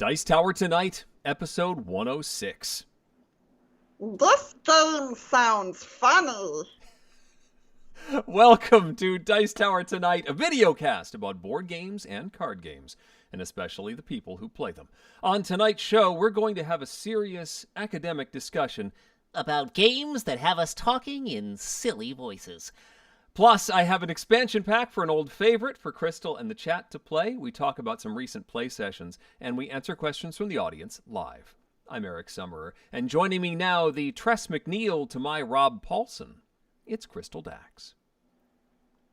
Dice Tower Tonight, episode 106. This game sounds funny. Welcome to Dice Tower Tonight, a video cast about board games and card games, and especially the people who play them. On tonight's show, we're going to have a serious academic discussion about games that have us talking in silly voices. Plus, I have an expansion pack for an old favorite for Crystal and the chat to play. We talk about some recent play sessions, and we answer questions from the audience live. I'm Eric Summerer, and joining me now, the Tress McNeil to my Rob Paulson, it's Crystal Dax.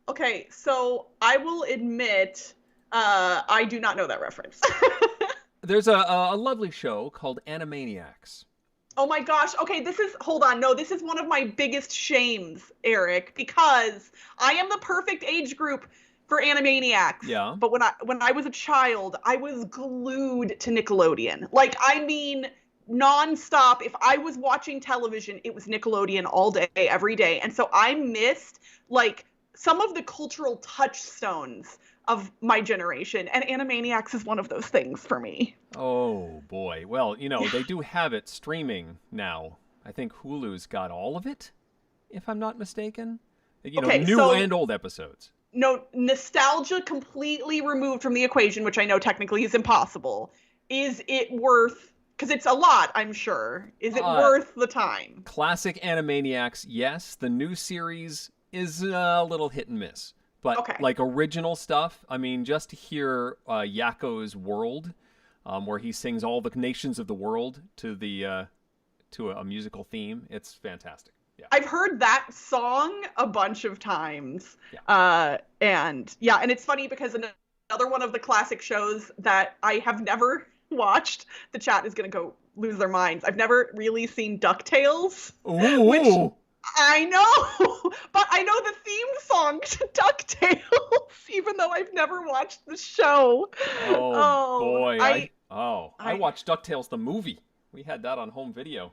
Okay, so I will admit, I do not know that reference. There's a lovely show called Animaniacs. Oh my gosh. Okay, hold on. No, this is one of my biggest shames, Eric, because I am the perfect age group for Animaniacs. Yeah. But when I was a child, I was glued to Nickelodeon. Like, I mean, nonstop. If I was watching television, it was Nickelodeon all day, every day. And so I missed, like, some of the cultural touchstones of my generation, and Animaniacs is one of those things for me. Oh, boy. Well, you know, they do have it streaming now. I think Hulu's got all of it, if I'm not mistaken. You know, new and old episodes. No, nostalgia completely removed from the equation, which I know technically is impossible. Is it worth, because it's a lot, I'm sure. Is it worth the time? Classic Animaniacs, yes. The new series is a little hit and miss. But like original stuff, I mean, just to hear Yakko's World, where he sings all the nations of the world to a musical theme, it's fantastic. Yeah. I've heard that song a bunch of times. Yeah. And it's funny because another one of the classic shows that I have never watched, the chat is going to go lose their minds. I've never really seen DuckTales. Ooh. Which I know, but I know the theme song to DuckTales, even though I've never watched the show. Oh boy. I watched DuckTales the movie. We had that on home video.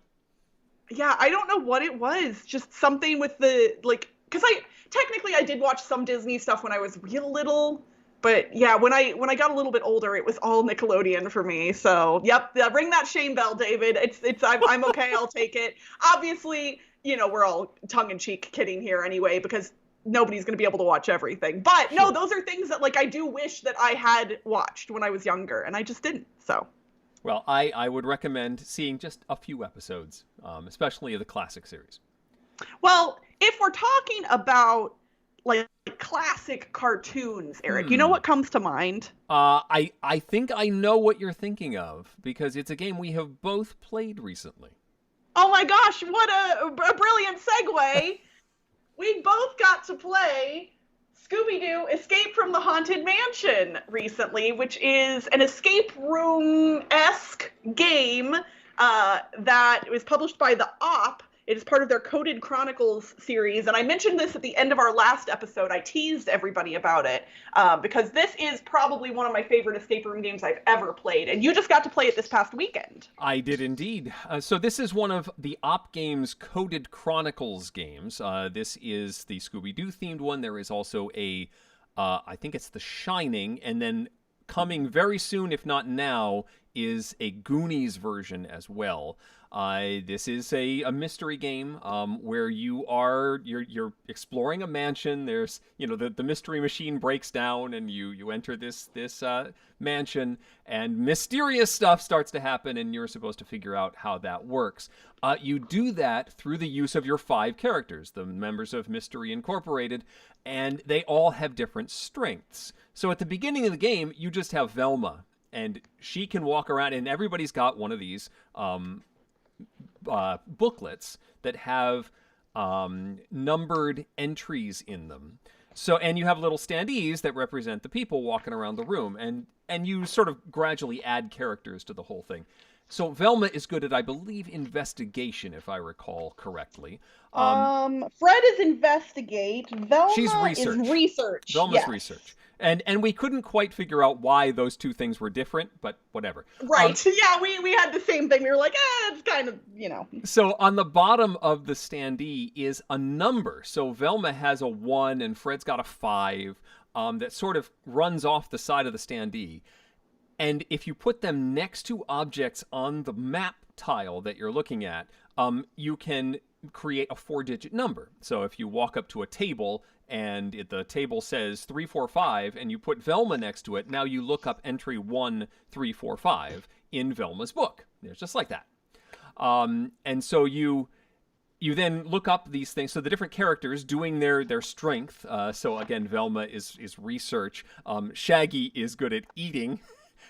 Yeah, I don't know what it was. Just something with the, like, because I did watch some Disney stuff when I was real little. But yeah, when I got a little bit older, it was all Nickelodeon for me. So, yep, ring that shame bell, David. I'm okay, I'll take it. Obviously, you know, we're all tongue-in-cheek kidding here anyway, because nobody's going to be able to watch everything. But no, those are things that, like, I do wish that I had watched when I was younger, and I just didn't, so. Well, I would recommend seeing just a few episodes, especially of the classic series. Well, if we're talking about, like, classic cartoons, Eric, you know what comes to mind? I think I know what you're thinking of, because it's a game we have both played recently. Oh my gosh, what a brilliant segue. We both got to play Scooby-Doo Escape from the Haunted Mansion recently, which is an escape room-esque game that was published by the Op. It is part of their Coded Chronicles series, and I mentioned this at the end of our last episode. I teased everybody about it, because this is probably one of my favorite escape room games I've ever played, and you just got to play it this past weekend. I did indeed. So this is one of the Op Games Coded Chronicles games. This is the Scooby-Doo themed one. There is also I think it's The Shining, and then coming very soon, if not now, is a Goonies version as well. This is a mystery game where you're exploring a mansion. There's, you know, the mystery machine breaks down and you enter this mansion, and mysterious stuff starts to happen, and you're supposed to figure out how that works. You do that through the use of your 5 characters, the members of Mystery Incorporated, and they all have different strengths. So at the beginning of the game, you just have Velma, and she can walk around, and everybody's got one of these booklets that have numbered entries in them. So, and you have little standees that represent the people walking around the room, and you sort of gradually add characters to the whole thing. So Velma is good at, I believe, investigation, if I recall correctly. Fred is investigate. Velma is research. Velma's research. And we couldn't quite figure out why those two things were different, but whatever. Right. Yeah, we had the same thing. We were like, it's kind of, you know. So on the bottom of the standee is a number. So Velma has a 1 and Fred's got a 5 that sort of runs off the side of the standee. And if you put them next to objects on the map tile that you're looking at, you can create a 4-digit number. So if you walk up to a table and the table says 345 and you put Velma next to it, now you look up entry 1345 in Velma's book. It's just like that. And so you then look up these things. So the different characters doing their strength. So again, Velma is research. Shaggy is good at eating.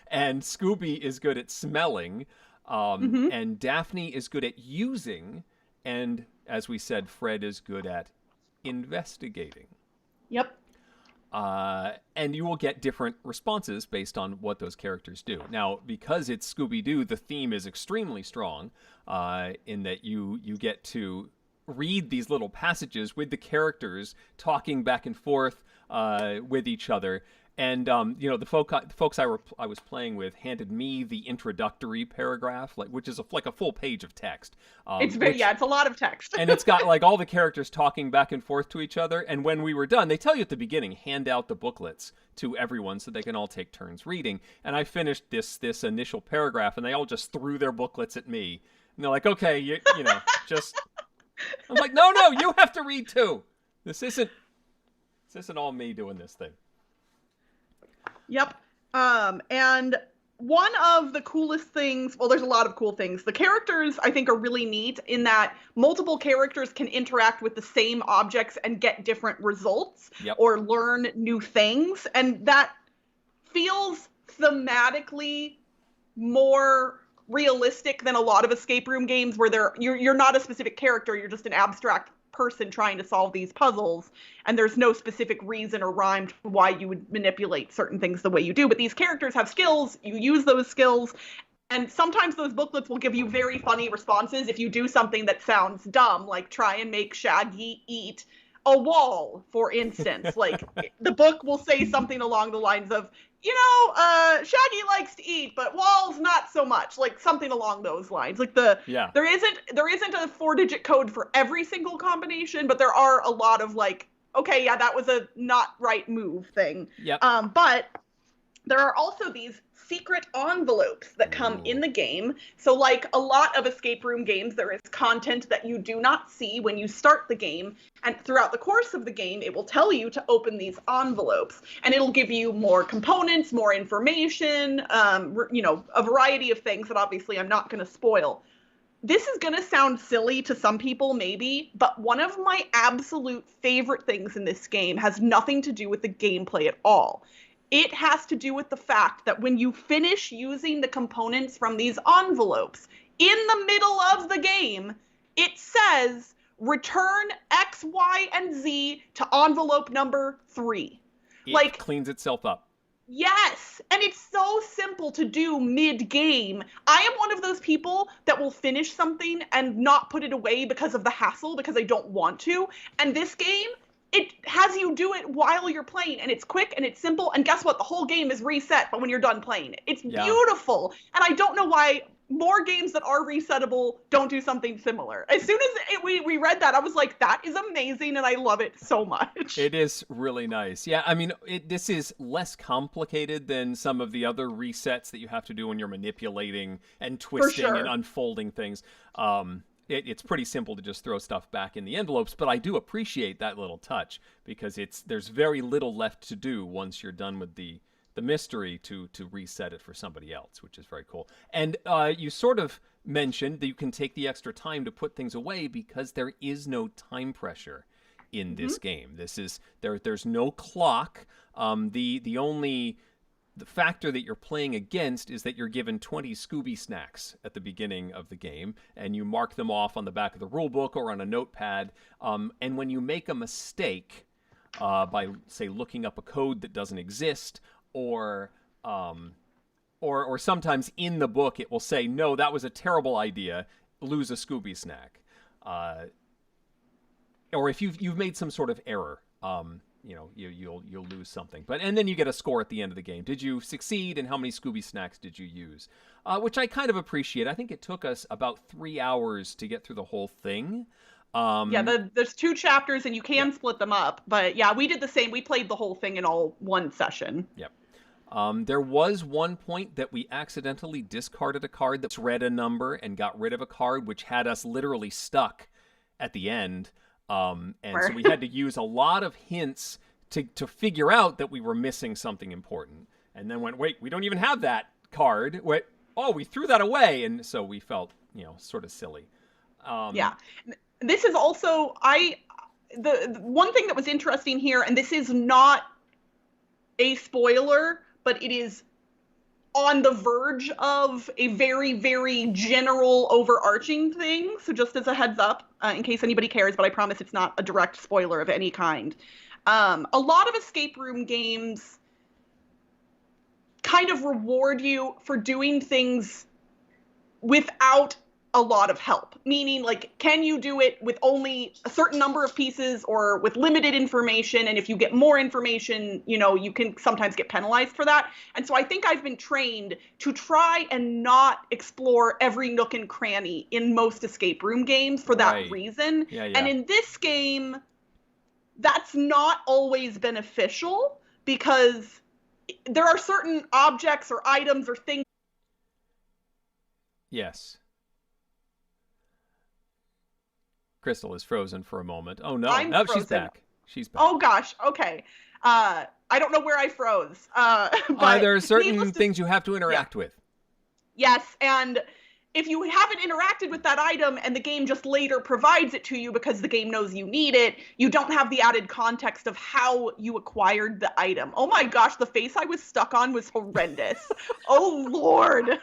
And Scooby is good at smelling. And Daphne is good at using. And as we said, Fred is good at investigating. Yep. And you will get different responses based on what those characters do. Now, because it's Scooby-Doo, the theme is extremely strong in that you get to read these little passages with the characters talking back and forth with each other. And the folks I was playing with handed me the introductory paragraph, which is like a full page of text. It's a lot of text. And it's got like all the characters talking back and forth to each other. And when we were done, they tell you at the beginning, hand out the booklets to everyone so they can all take turns reading. And I finished this initial paragraph, and they all just threw their booklets at me. And they're like, okay, you know, just. I'm like, no, you have to read too. This isn't all me doing this thing. Yep. And one of the coolest things, well, there's a lot of cool things. The characters, I think, are really neat in that multiple characters can interact with the same objects and get different results or learn new things. And that feels thematically more realistic than a lot of escape room games where you're not a specific character, you're just an abstract person trying to solve these puzzles, and there's no specific reason or rhyme to why you would manipulate certain things the way you do. But these characters have skills, you use those skills, and sometimes those booklets will give you very funny responses if you do something that sounds dumb, like try and make Shaggy eat a wall, for instance. Like, the book will say something along the lines of, Shaggy likes to eat, but walls not so much. Like something along those lines. Like there isn't a 4-digit code for every single combination, but there are a lot of like, okay, yeah, that was a not right move thing. Yep. But there are also these secret envelopes that come in the game. So like a lot of escape room games, there is content that you do not see when you start the game. And throughout the course of the game, it will tell you to open these envelopes. And it'll give you more components, more information, a variety of things that obviously I'm not going to spoil. This is going to sound silly to some people, maybe, but one of my absolute favorite things in this game has nothing to do with the gameplay at all. It has to do with the fact that when you finish using the components from these envelopes, in the middle of the game, it says, return X, Y, and Z to envelope number 3. It cleans itself up. Yes, and it's so simple to do mid-game. I am one of those people that will finish something and not put it away because of the hassle, because I don't want to. And this game, it has you do it while you're playing, and it's quick and it's simple, and guess what? The whole game is reset when you're done playing it. It's beautiful, and I don't know why more games that are resettable don't do something similar. As soon as we read that, I was like, that is amazing, and I love it so much. It is really nice. Yeah, I mean, this is less complicated than some of the other resets that you have to do when you're manipulating and twisting and unfolding things. It's pretty simple to just throw stuff back in the envelopes, but I do appreciate that little touch because there's very little left to do once you're done with the mystery to reset it for somebody else, which is very cool. And you sort of mentioned that you can take the extra time to put things away because there is no time pressure in this game. There's no clock. The factor that you're playing against is that you're given 20 Scooby snacks at the beginning of the game, and you mark them off on the back of the rule book or on a notepad. And when you make a mistake by, say, looking up a code that doesn't exist, or sometimes in the book it will say, no, that was a terrible idea, lose a Scooby snack. Or if you've made some sort of error, you'll lose something. And then you get a score at the end of the game. Did you succeed, and how many Scooby snacks did you use? Which I kind of appreciate. I think it took us about 3 hours to get through the whole thing. There's 2 chapters, and you can split them up. But yeah, we did the same. We played the whole thing in all one session. Yep. There was one point that we accidentally discarded a card that read a number and got rid of a card, which had us literally stuck at the end. And so we had to use a lot of hints to figure out that we were missing something important. And then went, wait, we don't even have that card. Wait, oh, we threw that away. And so we felt, sort of silly. Yeah. This is also, the one thing that was interesting here, and this is not a spoiler, but it is on the verge of a very, very general overarching thing. So just as a heads up, in case anybody cares, but I promise it's not a direct spoiler of any kind. A lot of escape room games kind of reward you for doing things without a lot of help, meaning like, can you do it with only a certain number of pieces or with limited information? And if you get more information, you can sometimes get penalized for that. And so I think I've been trained to try and not explore every nook and cranny in most escape room games for that reason. Yeah. And in this game, that's not always beneficial because there are certain objects or items or things. Yes. Crystal is frozen for a moment. Oh no! I'm No, frozen. she's back. She's back. Oh gosh. Okay. I don't know where I froze. But there are certain things you have to interact with. Yes, and if you haven't interacted with that item and the game just later provides it to you because the game knows you need it, you don't have the added context of how you acquired the item. Oh my gosh, the face I was stuck on was horrendous. Oh Lord.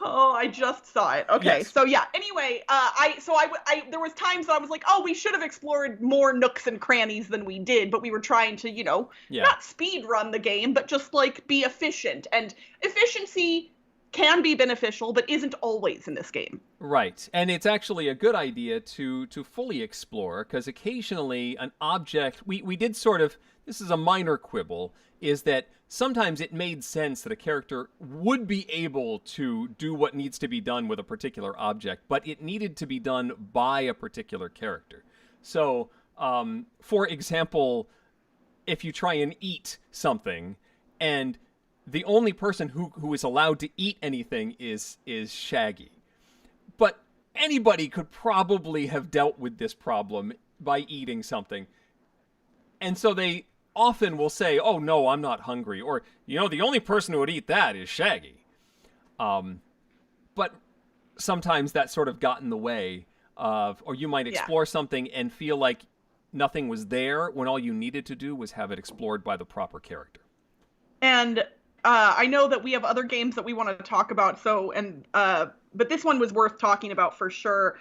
Oh, I just saw it. Okay, yes. So yeah. Anyway, there was times that I was like, oh, we should have explored more nooks and crannies than we did, but we were trying to, not speed run the game, but just like be efficient. And efficiency can be beneficial, but isn't always in this game. Right, and it's actually a good idea to fully explore because occasionally an object we did sort of. This is a minor quibble. Is that sometimes it made sense that a character would be able to do what needs to be done with a particular object, but it needed to be done by a particular character. So, for example, if you try and eat something, and the only person who is allowed to eat anything is Shaggy. But anybody could probably have dealt with this problem by eating something. And so they often will say, oh, no, I'm not hungry. Or, the only person who would eat that is Shaggy. But sometimes that sort of got in the way of, or you might explore something and feel like nothing was there when all you needed to do was have it explored by the proper character. And I know that we have other games that we want to talk about. But this one was worth talking about for sure.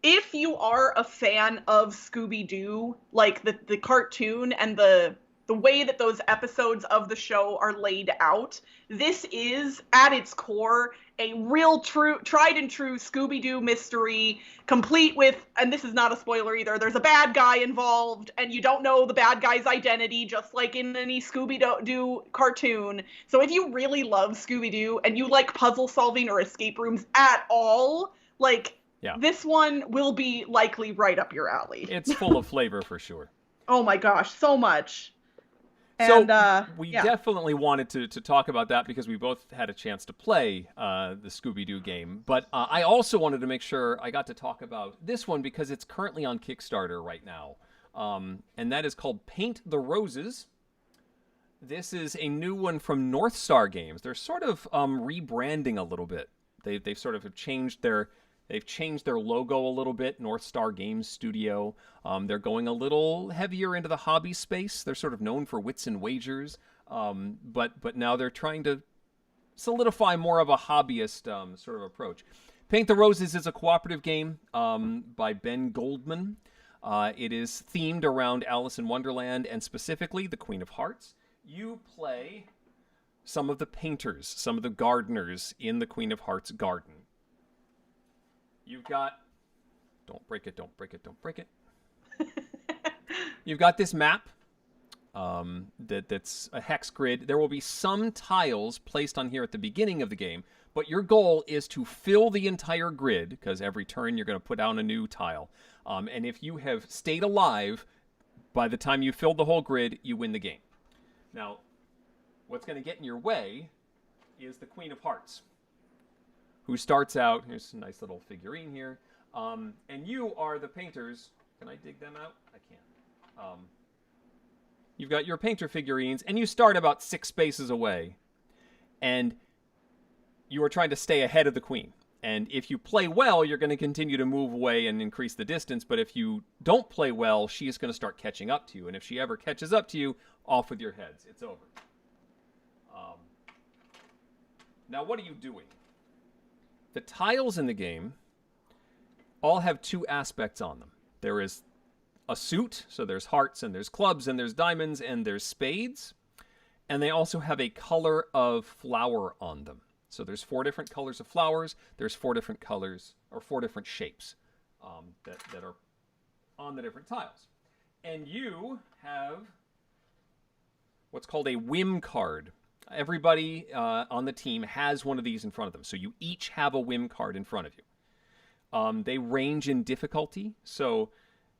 If you are a fan of Scooby-Doo, like the cartoon and the way that those episodes of the show are laid out, this is, at its core, a real tried and true Scooby-Doo mystery, complete with, and this is not a spoiler either, there's a bad guy involved, and you don't know the bad guy's identity, just like in any Scooby-Doo cartoon. So if you really love Scooby-Doo, and you like puzzle solving or escape rooms at all, this one will be likely right up your alley. It's full of flavor for sure. Oh my gosh, so much. So we definitely wanted to talk about that because we both had a chance to play the Scooby-Doo game. But I also wanted to make sure I got to talk about this one because it's currently on Kickstarter right now. And that is called Paint the Roses. This is a new one from North Star Games. They're sort of rebranding a little bit. They've sort of changed their logo a little bit, North Star Games Studio. They're going a little heavier into the hobby space. They're sort of known for wits and wagers, but now they're trying to solidify more of a hobbyist sort of approach. Paint the Roses is a cooperative game by Ben Goldman. It is themed around Alice in Wonderland and specifically the Queen of Hearts. You play some of the painters, some of the gardeners in the Queen of Hearts garden. You've got, don't break it. You've got this map that's a hex grid. There will be some tiles placed on here at the beginning of the game, but your goal is to fill the entire grid, because every turn you're going to put down a new tile. And if you have stayed alive by the time you filled the whole grid, you win the game. Now, what's going to get in your way is the Queen of Hearts, who starts out, here's a nice little figurine here, and you are the painters. Can I dig them out? I can't. You've got your painter figurines, and you start about 6 spaces away, and you are trying to stay ahead of the Queen. And if you play well, you're going to continue to move away and increase the distance, but if you don't play well, she is going to start catching up to you, and if she ever catches up to you, off with your heads. It's over. Now, what are you doing? The tiles in the game all have 2 aspects on them. There is a suit, so there's hearts, and there's clubs, and there's diamonds, and there's spades. And they also have a color of flower on them. So there's 4 different colors of flowers. There's 4 different colors, or 4 different shapes that are on the different tiles. And you have what's called a whim card. Everybody on the team has one of these in front of them. So you each have a whim card in front of you. They range in difficulty. So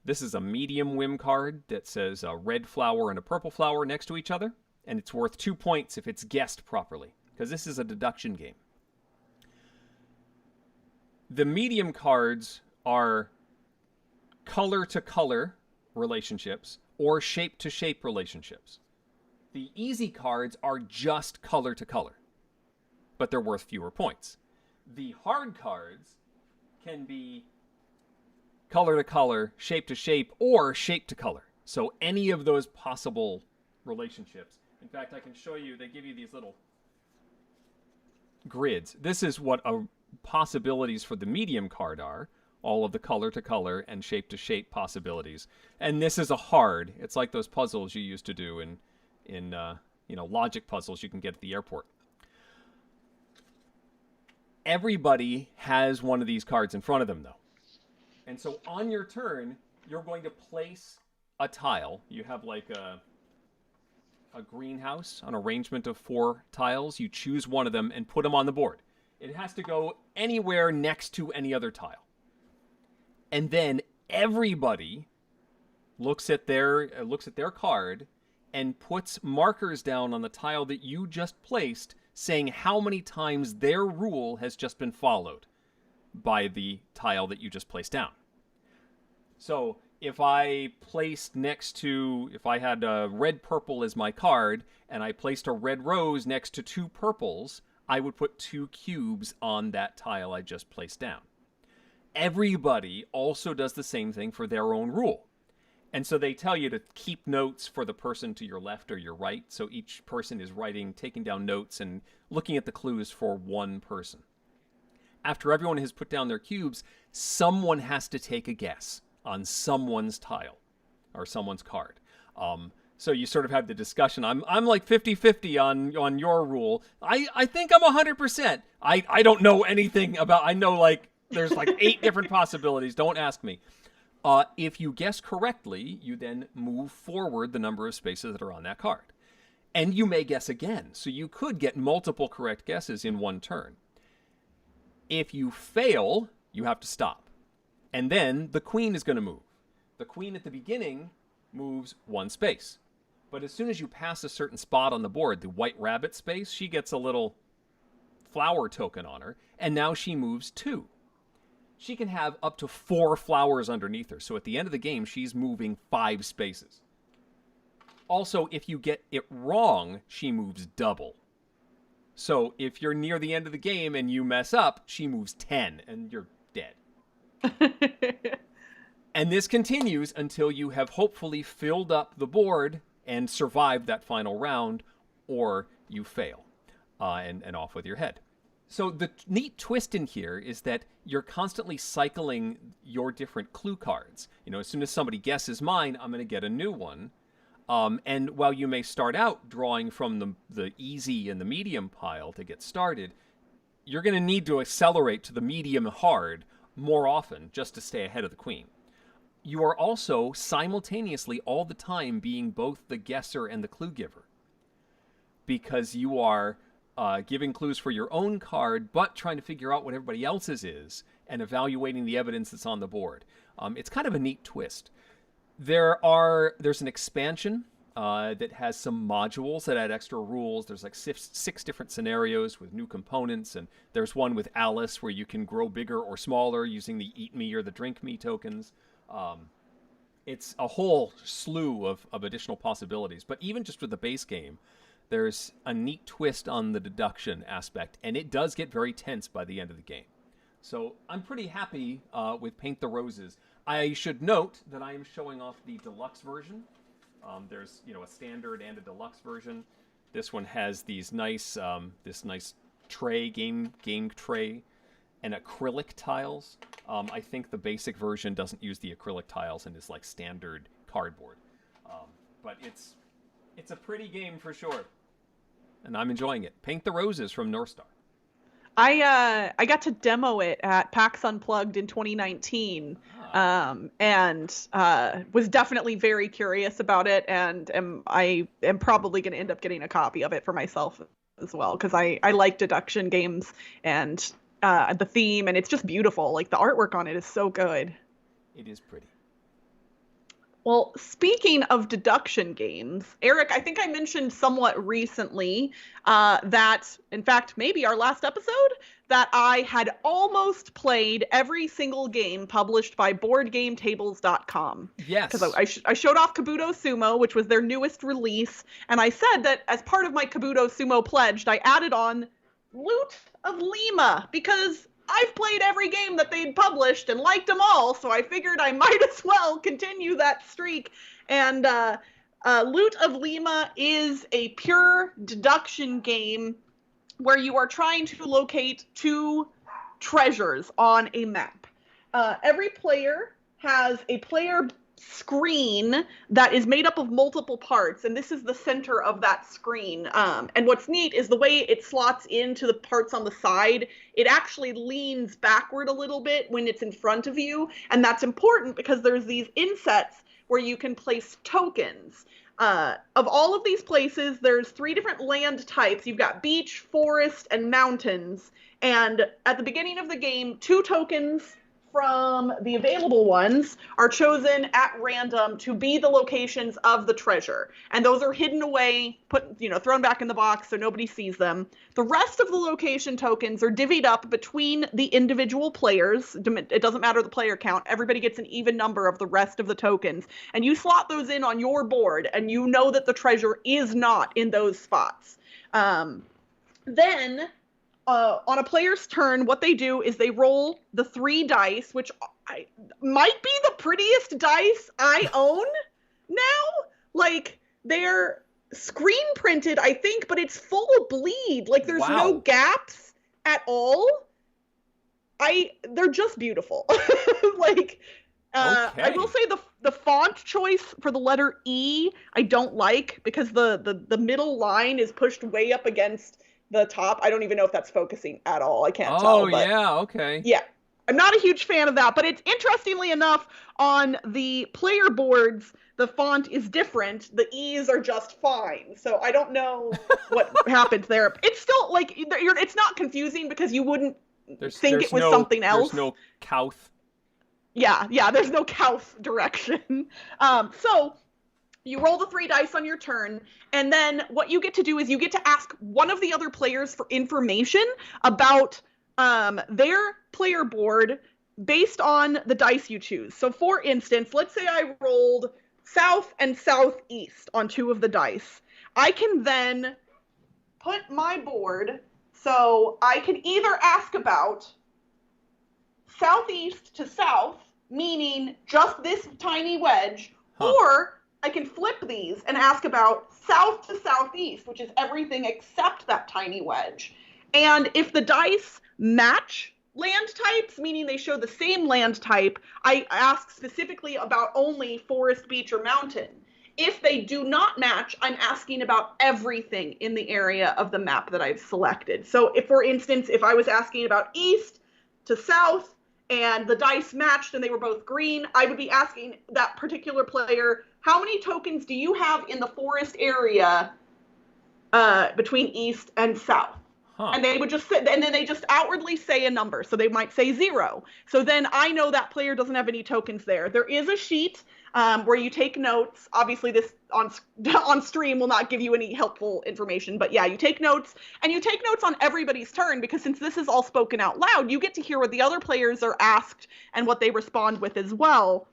this is a medium whim card that says a red flower and a purple flower next to each other. And it's worth 2 points if it's guessed properly, because this is a deduction game. The medium cards are color to color relationships or shape to shape relationships. The easy cards are just color to color, but they're worth fewer points. The hard cards can be color to color, shape to shape, or shape to color. So any of those possible relationships. In fact, I can show you, they give you these little grids. This is what possibilities for the medium card are. All of the color to color and shape to shape possibilities. And this is a hard. It's like those puzzles you used to do in logic puzzles you can get at the airport. Everybody has one of these cards in front of them, though. And so on your turn, you're going to place a tile. You have like a greenhouse, an arrangement of 4 tiles. You choose one of them and put them on the board. It has to go anywhere next to any other tile. And then everybody looks at their card and puts markers down on the tile that you just placed, saying how many times their rule has just been followed by the tile that you just placed down. So if I had a red purple as my card, and I placed a red rose next to 2 purples, I would put 2 cubes on that tile I just placed down. Everybody also does the same thing for their own rule. And so they tell you to keep notes for the person to your left or your right. So each person is taking down notes and looking at the clues for one person. After everyone has put down their cubes, someone has to take a guess on someone's tile or someone's card. So you sort of have the discussion. I'm like 50-50 on your rule. I think I'm 100%. I don't know anything about. I know there's 8 different possibilities. Don't ask me. If you guess correctly, you then move forward the number of spaces that are on that card. And you may guess again. So you could get multiple correct guesses in one turn. If you fail, you have to stop. And then the queen is going to move. The queen at the beginning moves 1 space. But as soon as you pass a certain spot on the board, the white rabbit space, she gets a little flower token on her. And now she moves 2. She can have up to 4 flowers underneath her. So at the end of the game, she's moving 5 spaces. Also, if you get it wrong, she moves double. So if you're near the end of the game and you mess up, she moves 10 and you're dead. And this continues until you have hopefully filled up the board and survived that final round, or you fail and off with your head. So the neat twist in here is that you're constantly cycling your different clue cards. As soon as somebody guesses mine, I'm going to get a new one. And while you may start out drawing from the easy and the medium pile to get started, you're going to need to accelerate to the medium hard more often just to stay ahead of the queen. You are also simultaneously all the time being both the guesser and the clue giver, because you are giving clues for your own card, but trying to figure out what everybody else's is and evaluating the evidence that's on the board. It's kind of a neat twist. There's an expansion that has some modules that add extra rules. There's like six different scenarios with new components, and there's one with Alice where you can grow bigger or smaller using the Eat Me or the Drink Me tokens. It's a whole slew of additional possibilities. But even just with the base game, there's a neat twist on the deduction aspect, and it does get very tense by the end of the game. So I'm pretty happy with Paint the Roses. I should note that I am showing off the deluxe version. There's a standard and a deluxe version. This one has these nice this nice tray game tray and acrylic tiles. I think the basic version doesn't use the acrylic tiles and is like standard cardboard. But it's a pretty game for sure, and I'm enjoying it. Paint the Roses from North Star. I got to demo it at PAX Unplugged in 2019, and was definitely very curious about it, and I am probably going to end up getting a copy of it for myself as well, because I like deduction games and the theme, and it's just beautiful. Like, the artwork on it is so good. It is pretty. Well, speaking of deduction games, Eric, I think I mentioned somewhat recently that, in fact, maybe our last episode, that I had almost played every single game published by BoardGameTables.com. Yes. Because I showed off Kabuto Sumo, which was their newest release, and I said that as part of my Kabuto Sumo pledged, I added on Loot of Lima, because I've played every game that they'd published and liked them all, so I figured I might as well continue that streak. And Loot of Lima is a pure deduction game where you are trying to locate two treasures on a map. Every player has a player screen that is made up of multiple parts, and this is the center of that screen. And what's neat is the way it slots into the parts on the side, it actually leans backward a little bit when it's in front of you, and that's important because there's these insets where you can place tokens. Of all of these places, there's 3 different land types. You've got beach, forest, and mountains, and at the beginning of the game, 2 tokens from the available ones are chosen at random to be the locations of the treasure. And those are hidden away, thrown back in the box so nobody sees them. The rest of the location tokens are divvied up between the individual players. It doesn't matter the player count. Everybody gets an even number of the rest of the tokens. And you slot those in on your board, and you know that the treasure is not in those spots. Then on a player's turn, what they do is they roll the 3 dice, which might be the prettiest dice I own now. Like, they're screen printed, I think, but it's full of bleed. Like, there's no gaps at all. They're just beautiful. Like, okay. I will say the font choice for the letter E I don't like, because the middle line is pushed way up against the top. I don't even know if that's focusing at all. I can't tell. Oh, yeah, okay. Yeah. I'm not a huge fan of that, but it's interestingly enough, on the player boards, the font is different. The E's are just fine. So I don't know what happened there. It's still, like, it's not confusing because you wouldn't think it was something else. There's no Kauth. Yeah, there's no Kauth direction. So you roll the 3 dice on your turn, and then what you get to do is you get to ask one of the other players for information about their player board based on the dice you choose. So for instance, let's say I rolled south and southeast on 2 of the dice. I can then put my board, so I can either ask about southeast to south, meaning just this tiny wedge, or I can flip these and ask about south to southeast, which is everything except that tiny wedge. And if the dice match land types, meaning they show the same land type, I ask specifically about only forest, beach, or mountain. If they do not match, I'm asking about everything in the area of the map that I've selected. So if, for instance, if I was asking about east to south and the dice matched and they were both green, I would be asking that particular player, how many tokens do you have in the forest area between east and south? And they would just sit, and then they just outwardly say a number. So they might say 0. So then I know that player doesn't have any tokens there. There is a sheet where you take notes. Obviously, this on stream will not give you any helpful information. But yeah, you take notes, and you take notes on everybody's turn, because since this is all spoken out loud, you get to hear what the other players are asked and what they respond with as well.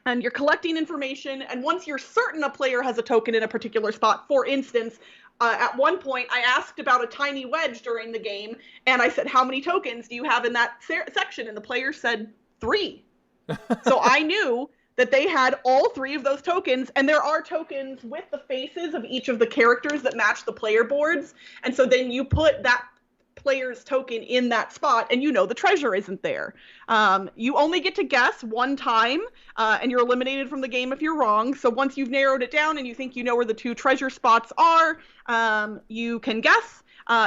And you're collecting information, and once you're certain a player has a token in a particular spot, for instance, at one point, I asked about a tiny wedge during the game, and I said, how many tokens do you have in that section? And the player said 3. So I knew that they had all 3 of those tokens, and there are tokens with the faces of each of the characters that match the player boards. And so then you put that player's token in that spot, and you know the treasure isn't there. You only get to guess one time, and you're eliminated from the game if you're wrong. So once you've narrowed it down and you think you know where the 2 treasure spots are, you can guess.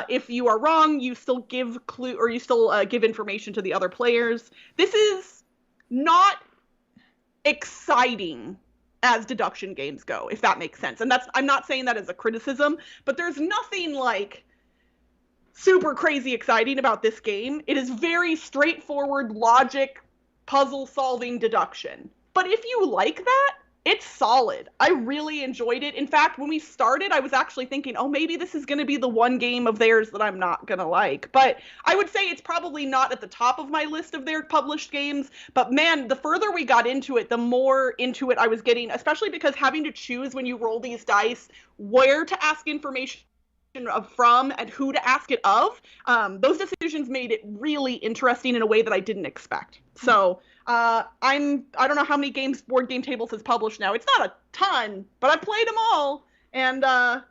If you are wrong, you still give give information to the other players. This is not exciting as deduction games go, if that makes sense. And I'm not saying that as a criticism, but there's nothing like super crazy exciting about this game. It is very straightforward logic, puzzle solving deduction. But if you like that, it's solid. I really enjoyed it. In fact, when we started, I was actually thinking, oh, maybe this is going to be the one game of theirs that I'm not going to like. But I would say it's probably not at the top of my list of their published games. But man, the further we got into it, the more into it I was getting, especially because having to choose when you roll these dice where to ask information from and who to ask it of, those decisions made it really interesting in a way that I didn't expect. So I don't know how many games Board Game Tables has published now. It's not a ton, but I've played them all, and I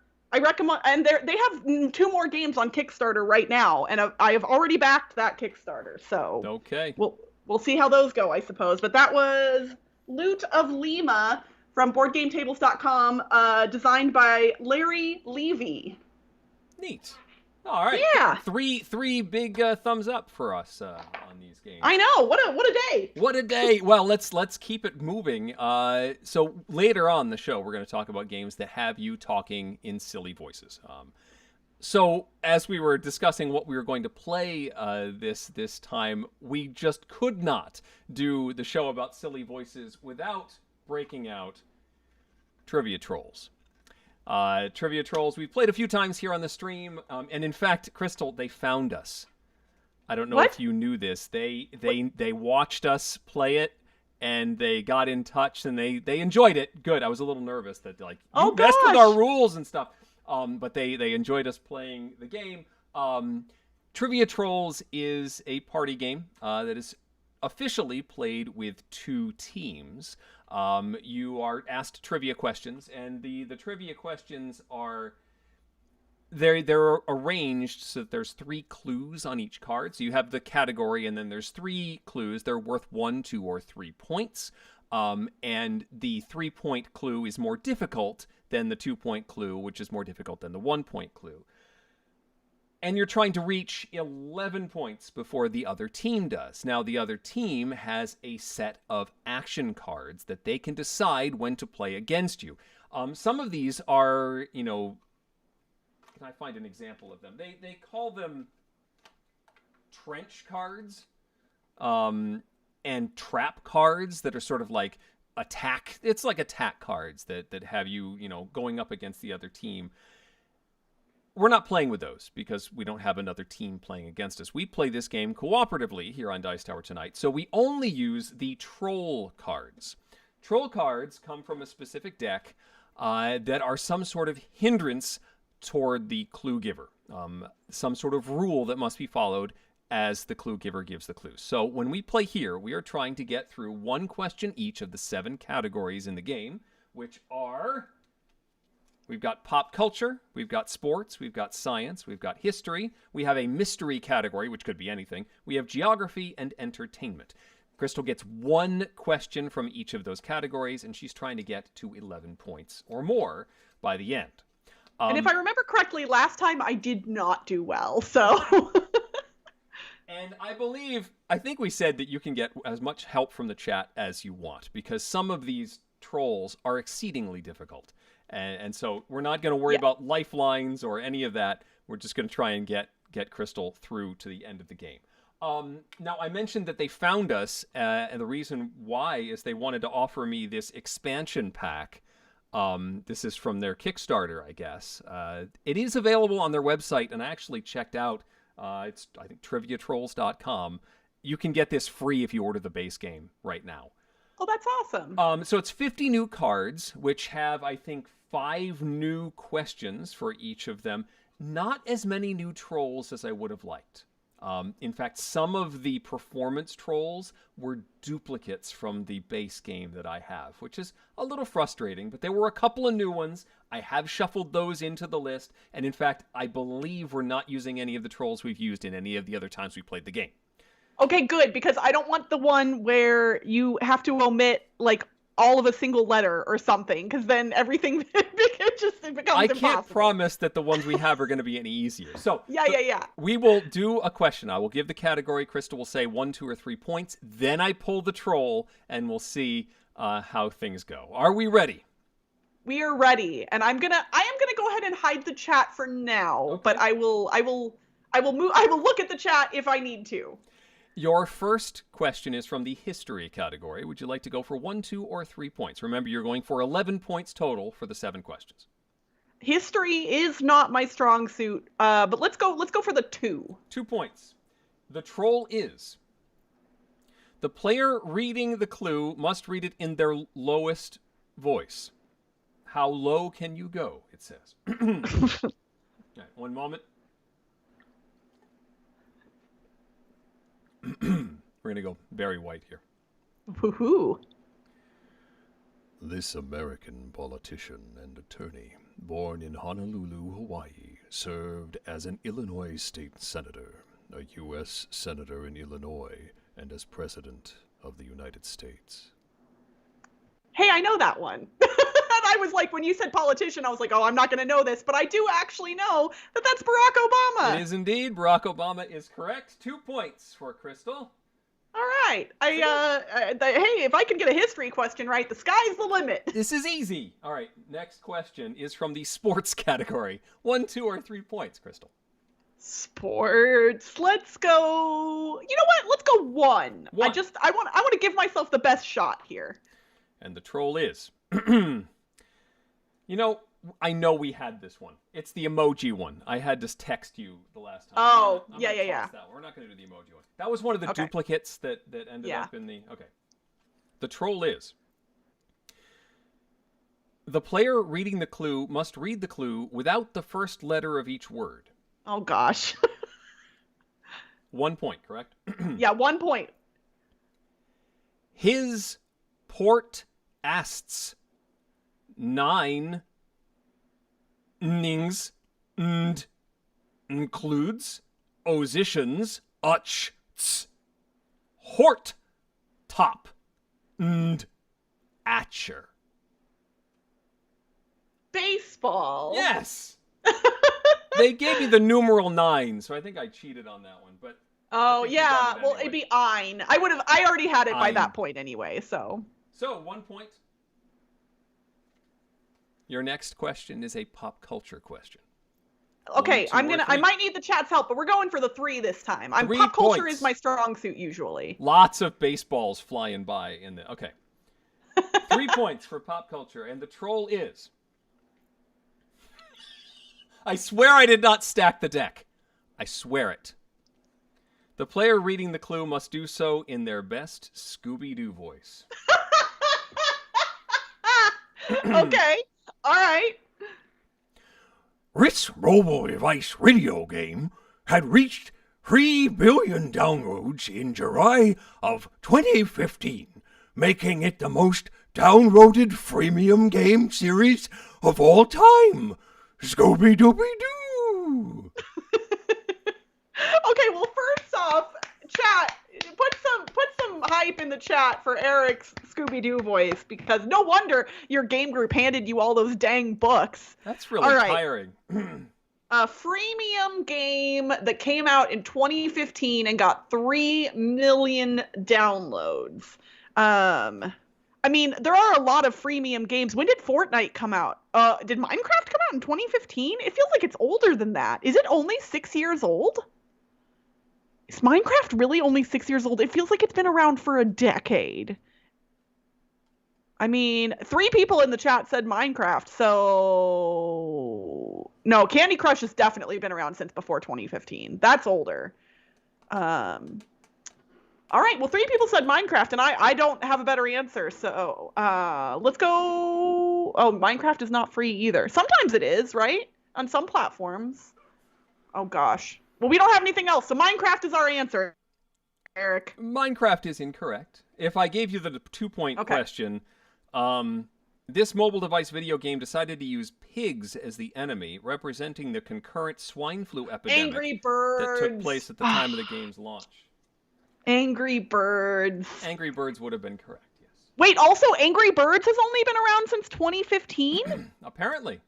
recommend. And they have 2 more games on Kickstarter right now, and I have already backed that Kickstarter. So okay, we'll see how those go, I suppose. But that was Loot of Lima from BoardGameTables.com, designed by Larry Levy. Neat. All right. Yeah. Three big thumbs up for us on these games. I know. What a day. What a day. Well, let's keep it moving. So later on the show, we're going to talk about games that have you talking in silly voices. So as we were discussing what we were going to play this time, we just could not do the show about silly voices without breaking out Trivia Trolls. Trivia Trolls, we've played a few times here on the stream, and in fact, Crystal, they found us. I don't know if you knew this. They watched us play it, and they got in touch, and they enjoyed it. Good. I was a little nervous that you messed with our rules and stuff. But they enjoyed us playing the game. Trivia Trolls is a party game that is officially played with 2 teams. You are asked trivia questions, and the trivia questions are they're arranged so that there's 3 clues on each card. So you have the category, and then there's 3 clues. They're worth 1, 2, or 3 points. And the 3-point clue is more difficult than the 2-point clue, which is more difficult than the 1-point clue. And you're trying to reach 11 points before the other team does. Now, the other team has a set of action cards that they can decide when to play against you. Some of these are, can I find an example of them? They call them trench cards and trap cards that are sort of like attack. It's like attack cards that have you, going up against the other team. We're not playing with those because we don't have another team playing against us. We play this game cooperatively here on Dice Tower tonight, so we only use the troll cards. Troll cards come from a specific deck that are some sort of hindrance toward the clue giver, some sort of rule that must be followed as the clue giver gives the clues. So when we play here, we are trying to get through 1 question each of the 7 categories in the game, which are... We've got pop culture, we've got sports, we've got science, we've got history, we have a mystery category, which could be anything, we have geography and entertainment. Crystal gets 1 question from each of those categories, and she's trying to get to 11 points or more by the end. And if I remember correctly, last time I did not do well, so... And I think we said that you can get as much help from the chat as you want, because some of these trolls are exceedingly difficult. And so we're not going to worry about lifelines or any of that. We're just going to try and get get Crystal through to the end of the game. Now, I mentioned that they found us, and the reason why is they wanted to offer me this expansion pack. This is from their Kickstarter, I guess. It is available on their website, and I actually checked out. It's, I think, triviatrolls.com. You can get this free if you order the base game right now. Oh, that's awesome. So it's 50 new cards, which have, I think, 5 new questions for each of them. Not as many new trolls as I would have liked. In fact, some of the performance trolls were duplicates from the base game that I have, which is a little frustrating, but there were a couple of new ones. I have shuffled those into the list, and in fact, I believe we're not using any of the trolls we've used in any of the other times we played the game. Okay, good, because I don't want the one where you have to omit, like, all of a single letter or something, because then everything it becomes I impossible. can't promise that the ones we have are going to be any easier. So Yeah. We will do a question. I will give the category. Crystal will say 1, 2, or 3 points. Then I pull the troll, and we'll see how things go. Are we ready? We are ready, and I am gonna go ahead and hide the chat for now, Okay. but I will look at the chat if I need to. Your first question is from the history category. Would you like to go for 1, 2, or 3 points? Remember, you're going for 11 points total for the 7 questions. History is not my strong suit, but let's go for the 2. 2 points. The troll is: the player reading the clue must read it in their lowest voice. How low can you go? It says. All right, one moment. We're going to go very white here. Woohoo! This American politician and attorney, born in Honolulu, Hawaii, served as an Illinois state senator, a U.S. senator in Illinois, and as president of the United States. Hey, I know that one. I was like, when you said politician, I was like, oh, I'm not going to know this, but I do actually know that that's Barack Obama. It is indeed. Barack Obama is correct. 2 points for Crystal. All right. Hey, if I can get a history question right, the sky's the limit. This is easy. All right, next question is from the sports category. 1, 2, or 3 points, Crystal. Sports. Let's go. You know what? Let's go 1. One. I want to give myself the best shot here. And the troll is... You know, I know we had this one. It's the emoji one. I had to text you the last time. Oh, I'm yeah. gonna toss that one. We're not going to do the emoji one. That was one of the Okay. duplicates that ended up in the... Okay. The troll is... the player reading the clue must read the clue without the first letter of each word. Oh, gosh. 1 point, correct? Yeah, 1 point. His port asts 9 nings and includes ositions hort top and atcher. Baseball. Yes. They gave me the numeral 9, so I think I cheated on that one. But Oh, think you yeah. got it Well, anyway. it'd be Ein. I already had it by Ein. that point anyway, so. 1 point. Your next question is a pop culture question. Okay, 1, 2, or I 3. might need the chat's help, but we're going for the 3 this time. 3 pop culture points. is my strong suit usually. Lots of baseballs flying by in the... Okay. 3 points for pop culture, and the troll is... I swear I did not stack the deck. I swear it. The player reading the clue must do so in their best Scooby-Doo voice. Okay, all right. This mobile device video game had reached 3 billion downloads in July of 2015, making it the most downloaded freemium game series of all time. Scooby-Dooby-Doo! Okay, well, first off, chat, put some hype in the chat for Eric's Scooby-Doo voice, because no wonder your game group handed you all those dang books. That's really All right. tiring. A freemium game that came out in 2015 and got 3 million downloads. I mean, there are a lot of freemium games. When did Fortnite come out? Did Minecraft come out in 2015? It feels like it's older than that. Is it only 6 years old? Is Minecraft really only 6 years old? It feels like it's been around for a decade. I mean, 3 people in the chat said Minecraft, so no, Candy Crush has definitely been around since before 2015. That's older. All right, well, 3 people said Minecraft, and I don't have a better answer, so let's go. Oh, Minecraft is not free either. Sometimes it is, right? On some platforms. Oh, gosh. Well, we don't have anything else, so Minecraft is our answer, Eric. Minecraft is incorrect. If I gave you the 2-point question, this mobile device video game decided to use pigs as the enemy, representing the concurrent swine flu epidemic Angry Birds. that took place at the time of the game's launch. Angry Birds. Angry Birds would have been correct, yes. Wait, also Angry Birds has only been around since 2015? Apparently.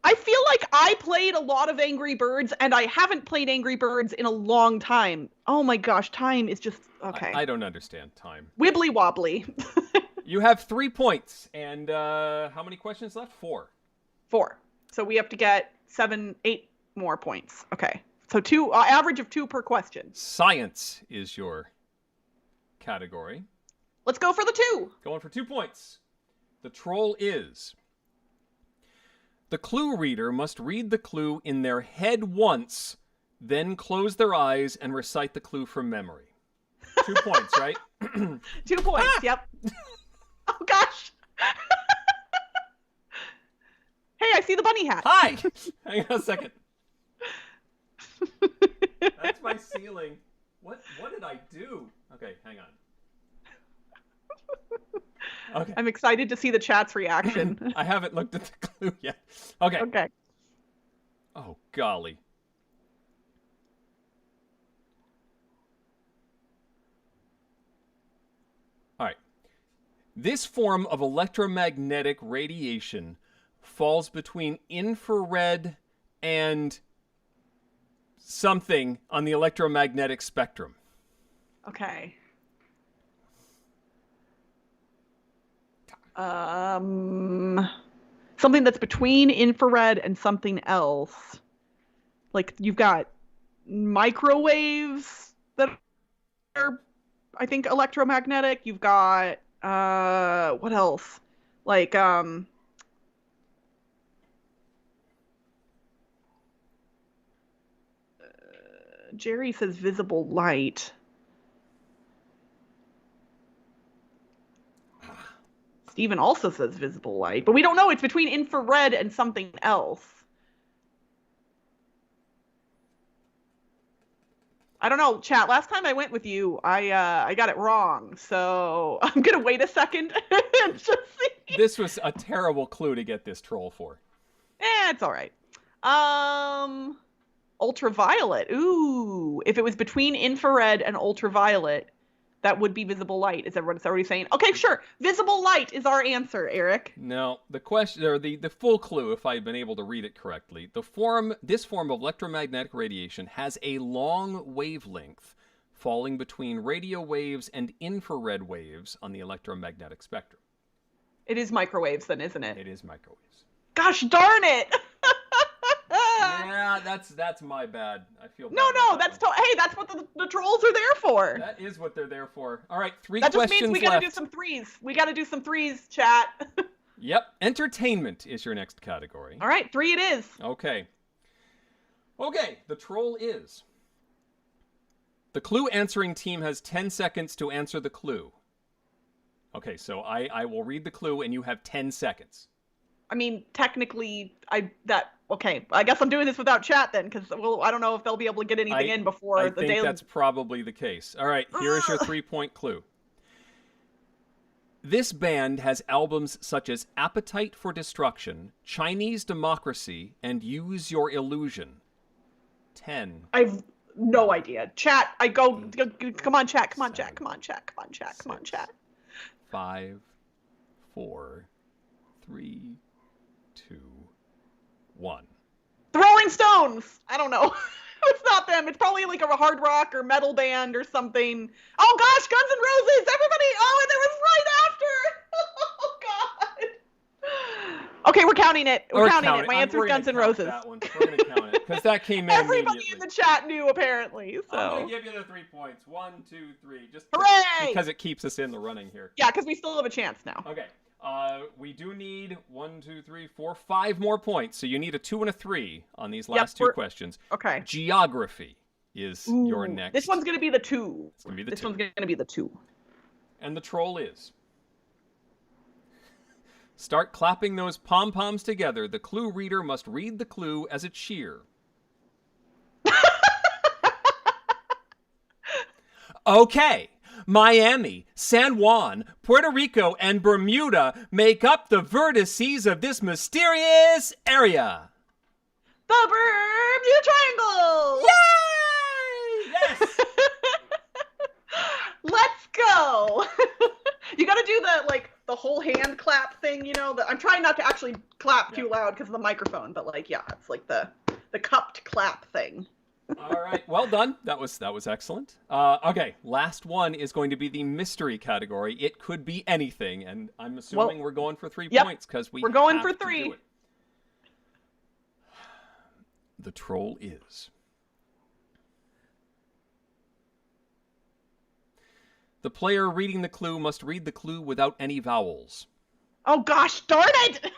I feel like I played a lot of Angry Birds, and I haven't played Angry Birds in a long time. Oh my gosh, time is just... Okay. I don't understand time. Wibbly wobbly. You have 3 points, and how many questions left? 4. 4. So we have to get 7, 8 more points. Okay. So average of 2 per question. Science is your category. Let's go for the 2. Going for 2 points. The troll is... The clue reader must read the clue in their head once, then close their eyes and recite the clue from memory. 2 points, right? 2 points, yep. Oh, gosh. Hey, I see the bunny hat. Hi! Hang on a second. That's my ceiling. What did I do? Okay, hang on. Okay. I'm excited to see the chat's reaction. I haven't looked at the clue yet. Okay. Okay. Oh, golly. All right. This form of electromagnetic radiation falls between infrared and something on the electromagnetic spectrum. Okay. Something that's between infrared and something else. Like, you've got microwaves that are, I think, electromagnetic. You've got, what else? Like, Jerry says visible light. Steven also says visible light, but we don't know. It's between infrared and something else. I don't know, chat. Last time I went with you, I got it wrong, so I'm gonna wait a second and just see. This was a terrible clue to get this troll for. It's all right. Ultraviolet. Ooh, if it was between infrared and ultraviolet, that would be visible light. Is everyone already saying? Okay, sure. Visible light is our answer, Eric. No, the question, or the full clue, if I had been able to read it correctly, this form of electromagnetic radiation has a long wavelength falling between radio waves and infrared waves on the electromagnetic spectrum. It is microwaves then, isn't it? It is microwaves. Gosh darn it! Yeah, that's my bad. I feel bad. No, about hey, that's what the trolls are there for. That is what they're there for. All right, 3 that questions just means we left. gotta do some threes. We gotta do some threes, chat. Yep, entertainment is your next category. All right, 3 it is. Okay, the troll is... The clue answering team has 10 seconds to answer the clue. Okay, so I will read the clue and you have 10 seconds. I mean, technically, okay. I guess I'm doing this without chat then, because I don't know if they'll be able to get anything in before the daily. I think that's probably the case. All right, here is your 3-point clue. This band has albums such as Appetite for Destruction, Chinese Democracy, and Use Your Illusion. 10. I've no idea. Chat, come on, chat, come on, chat, come on, chat, come on, chat, come on, chat. 5, 4, 3, 2, 1. The Rolling Stones! I don't know. It's not them. It's probably like a hard rock or metal band or something. Oh gosh, Guns N' Roses! Everybody! Oh, and it was right after! Oh god! Okay, we're counting it. We're Or counting count it. My I'm- answer's we're gonna Guns N' count Roses. That one. We're going to count it because that came in Everybody immediately. in the chat knew, apparently. I'm So. going to give you the 3 points. 1, 2, 3. Just Hooray! because it keeps us in the running here. Yeah, because we still have a chance now. Okay. We do need 1, 2, 3, 4, 5 more points. So you need a 2 and a 3 on these last two questions. Okay. Geography is your next. This one's going to be the 2. It's going to be the this 2. one's going to be the 2. And the troll is. Start clapping those pom-poms together. The clue reader must read the clue as a cheer. Okay. Miami, San Juan, Puerto Rico, and Bermuda make up the vertices of this mysterious area. The Bermuda Triangle! Yay! Yes! Let's go! You gotta do the whole hand clap thing, I'm trying not to actually clap too loud because of the microphone, but it's like the cupped clap thing. All right, well done. That was excellent. Okay, last one is going to be the mystery category. It could be anything, and I'm assuming we're going for 3 points because we're going for have to 3. do it. The troll is. The player reading the clue must read the clue without any vowels. Oh gosh, darn it!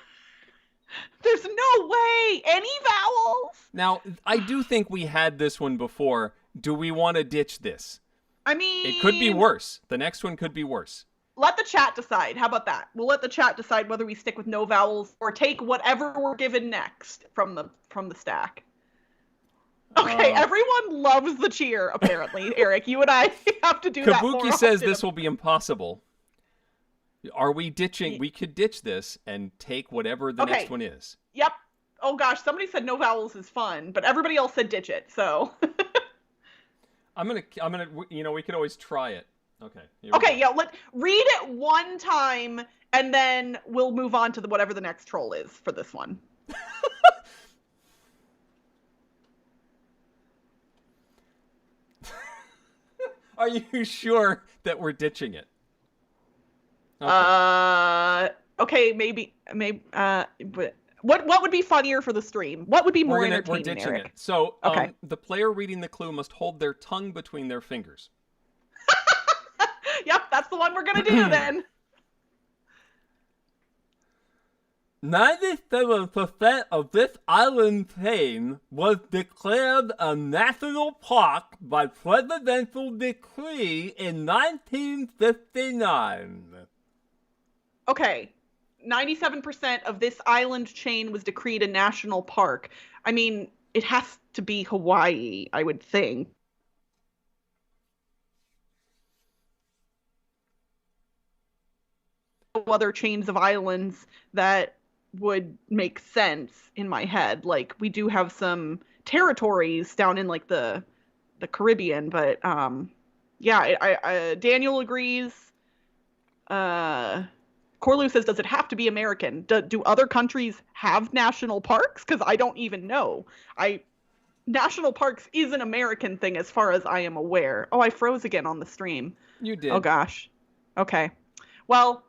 There's no way! Any vowels? Now, I do think we had this one before. Do we want to ditch this? I mean... It could be worse. The next one could be worse. Let the chat decide. How about that? We'll let the chat decide whether we stick with no vowels or take whatever we're given next from the stack. Okay, everyone loves the cheer, apparently. Eric, you and I have to do that more Kabuki says often. this will be impossible. Are we ditching? We could ditch this and take whatever the next one is. Yep. Oh gosh, somebody said no vowels is fun, but everybody else said ditch it, so. I'm gonna, we could always try it. Okay. Okay, yeah, read it one time, and then we'll move on to whatever the next troll is for this one. Are you sure that we're ditching it? Okay. Okay, maybe, but what would be funnier for the stream? What would be more entertaining, We're ditching Eric? it. So, Okay. the player reading the clue must hold their tongue between their fingers. Yep, that's the one we're gonna do then. 97% of this island chain was declared a national park by presidential decree in 1959. Okay, 97% of this island chain was decreed a national park. I mean, it has to be Hawaii, I would think. Other chains of islands that would make sense in my head. Like, we do have some territories down in the Caribbean, but yeah, Daniel agrees. Corlu says, does it have to be American? Do other countries have national parks? Because I don't even know. National parks is an American thing as far as I am aware. Oh, I froze again on the stream. You did. Oh, gosh. Okay. Well,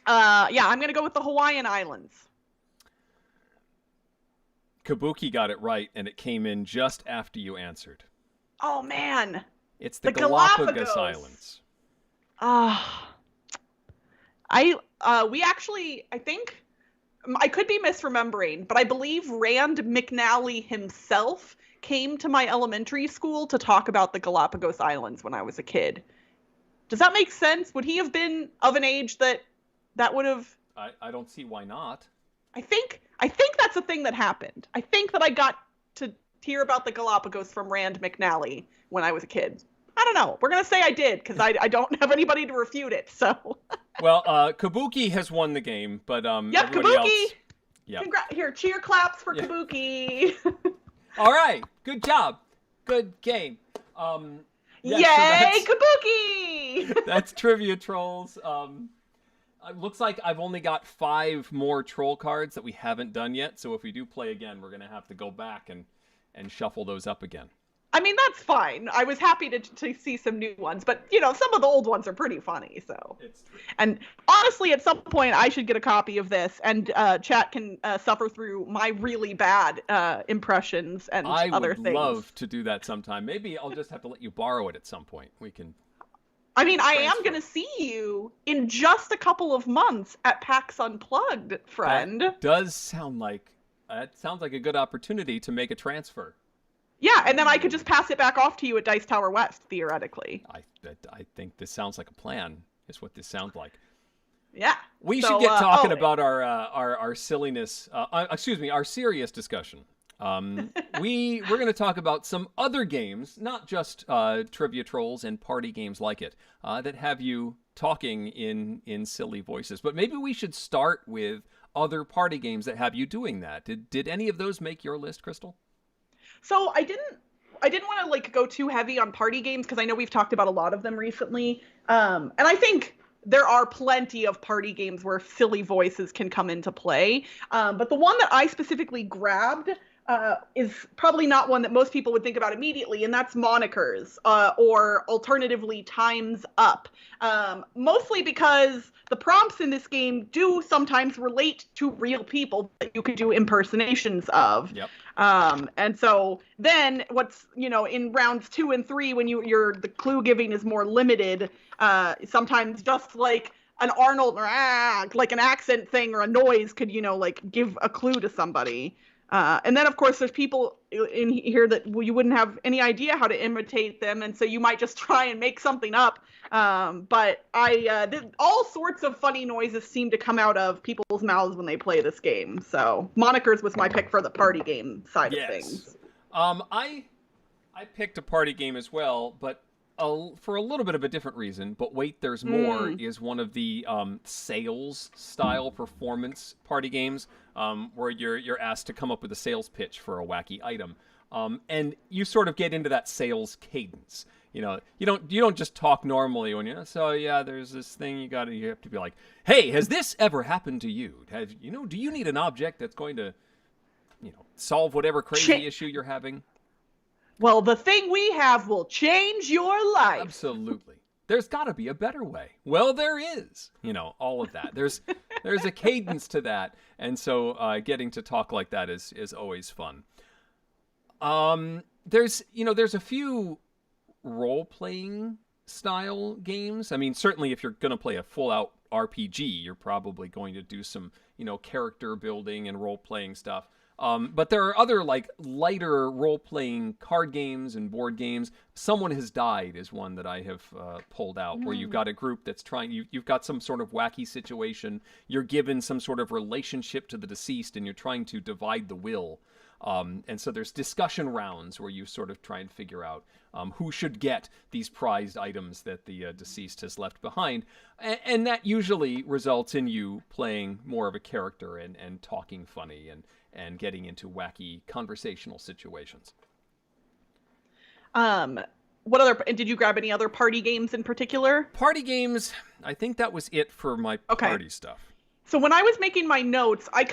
yeah, I'm going to go with the Hawaiian Islands. Kabuki got it right, and it came in just after you answered. Oh, man. It's the Galapagos Islands. We actually, I think, I could be misremembering, but I believe Rand McNally himself came to my elementary school to talk about the Galapagos Islands when I was a kid. Does that make sense? Would he have been of an age that would have... I don't see why not. I think that's a thing that happened. I think that I got to hear about the Galapagos from Rand McNally when I was a kid. I don't know. We're going to say I did, because I don't have anybody to refute it, so... Well, Kabuki has won the game, but Yep, everybody Kabuki! else... Yep. Here, cheer claps for Kabuki! All right, good job. Good game. Yay, so Kabuki! that's Trivia Trolls. It looks like I've only got 5 more troll cards that we haven't done yet, so if we do play again, we're going to have to go back and shuffle those up again. I mean, that's fine. I was happy to see some new ones, but some of the old ones are pretty funny. So, It's true. and honestly, at some point, I should get a copy of this, and chat can suffer through my really bad impressions and other would things. love to do that sometime. Maybe I'll just have to let you borrow it at some point. We can. I mean, I am transfer. going to see you in just a couple of months at PAX Unplugged, friend. That does sound like a good opportunity to make a transfer. Yeah, and then I could just pass it back off to you at Dice Tower West, theoretically. I think this sounds like a plan. Is what this sounds like. Yeah. We should get talking about our silliness. Our serious discussion. We're going to talk about some other games, not just trivia trolls and party games like it, that have you talking in silly voices. But maybe we should start with other party games that have you doing that. Did any of those make your list, Crystal? So I didn't want to go too heavy on party games because I know we've talked about a lot of them recently. And I think there are plenty of party games where silly voices can come into play. But the one that I specifically grabbed is probably not one that most people would think about immediately, and that's Monikers, or alternatively Time's Up. Mostly because the prompts in this game do sometimes relate to real people that you could do impersonations of. Yep. And so then what's, in rounds 2 and 3, when the clue giving is more limited, sometimes just like an Arnold, like an accent thing or a noise could, give a clue to somebody. And then, of course, there's people in here that you wouldn't have any idea how to imitate them, and so you might just try and make something up. But all sorts of funny noises seem to come out of people's mouths when they play this game. So Monikers was my pick for the party game side of things. I picked a party game as well, but for a little bit of a different reason. But wait, there's more is one of the sales style performance party games where you're asked to come up with a sales pitch for a wacky item, and you sort of get into that sales cadence. You don't just talk normally when there's this thing you have to be like, hey, has this ever happened to you? Do you need an object that's going to solve whatever crazy issue you're having? Well, the thing we have will change your life. Absolutely. There's got to be a better way. Well, there is. All of that. There's a cadence to that, and so getting to talk like that is always fun. There's a few role-playing style games. I mean, certainly if you're going to play a full-out RPG, you're probably going to do some character building and role-playing stuff. But there are other lighter role-playing card games and board games. Someone Has Died is one that I have pulled out, where you've got a group that's you've got some sort of wacky situation. You're given some sort of relationship to the deceased, and you're trying to divide the will. And so there's discussion rounds where you sort of try and figure out who should get these prized items that the deceased has left behind. And that usually results in you playing more of a character and talking funny and getting into wacky conversational situations. Did you grab any other party games in particular? Party games, I think that was it for my party stuff. So when I was making my notes, I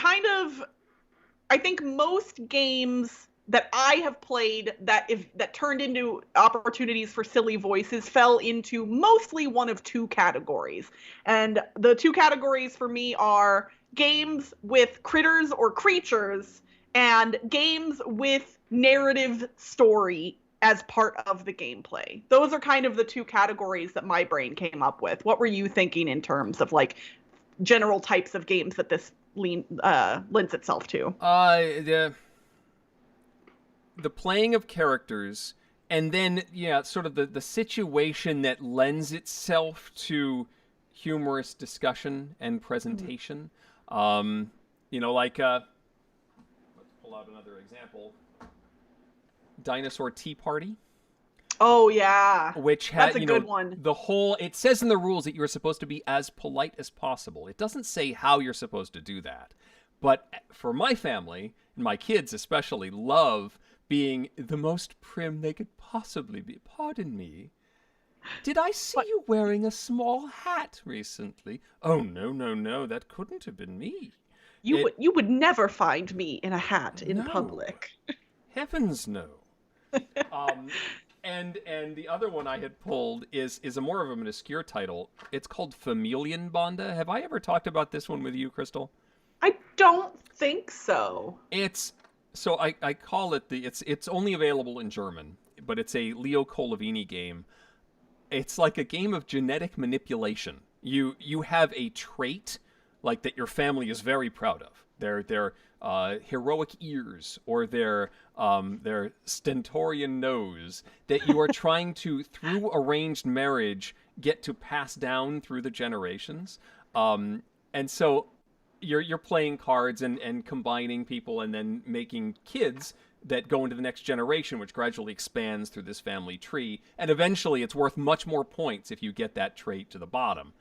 think most games that I have played that turned into opportunities for silly voices fell into mostly one of two categories. And the two categories for me are games with critters or creatures and games with narrative story as part of the gameplay. Those are kind of the two categories that my brain came up with. What were you thinking in terms of general types of games that this lends itself to? The playing of characters, and then sort of the situation that lends itself to humorous discussion and presentation. Let's pull out another example. Dinosaur Tea Party. Oh yeah, which has that's a good one. It says in the rules that you're supposed to be as polite as possible. It doesn't say how you're supposed to do that, but for my family and my kids especially, love being the most prim they could possibly be. Pardon me. Did I see you wearing a small hat recently? Oh no, that couldn't have been me. You would never find me in a hat in public. Heavens no. Um, and the other one I had pulled is a more of an obscure title. It's called Familienbande. Have I ever talked about this one with you, Crystal? I don't think so. It's so I call it it's only available in German, but it's a Leo Colavini game. It's like a game of genetic manipulation. You have a trait like that your family is very proud of. Their heroic ears or their stentorian nose that you are trying to through arranged marriage get to pass down through the generations. And so you're playing cards and combining people and then making kids that go into the next generation, which gradually expands through this family tree. And eventually it's worth much more points if you get that trait to the bottom.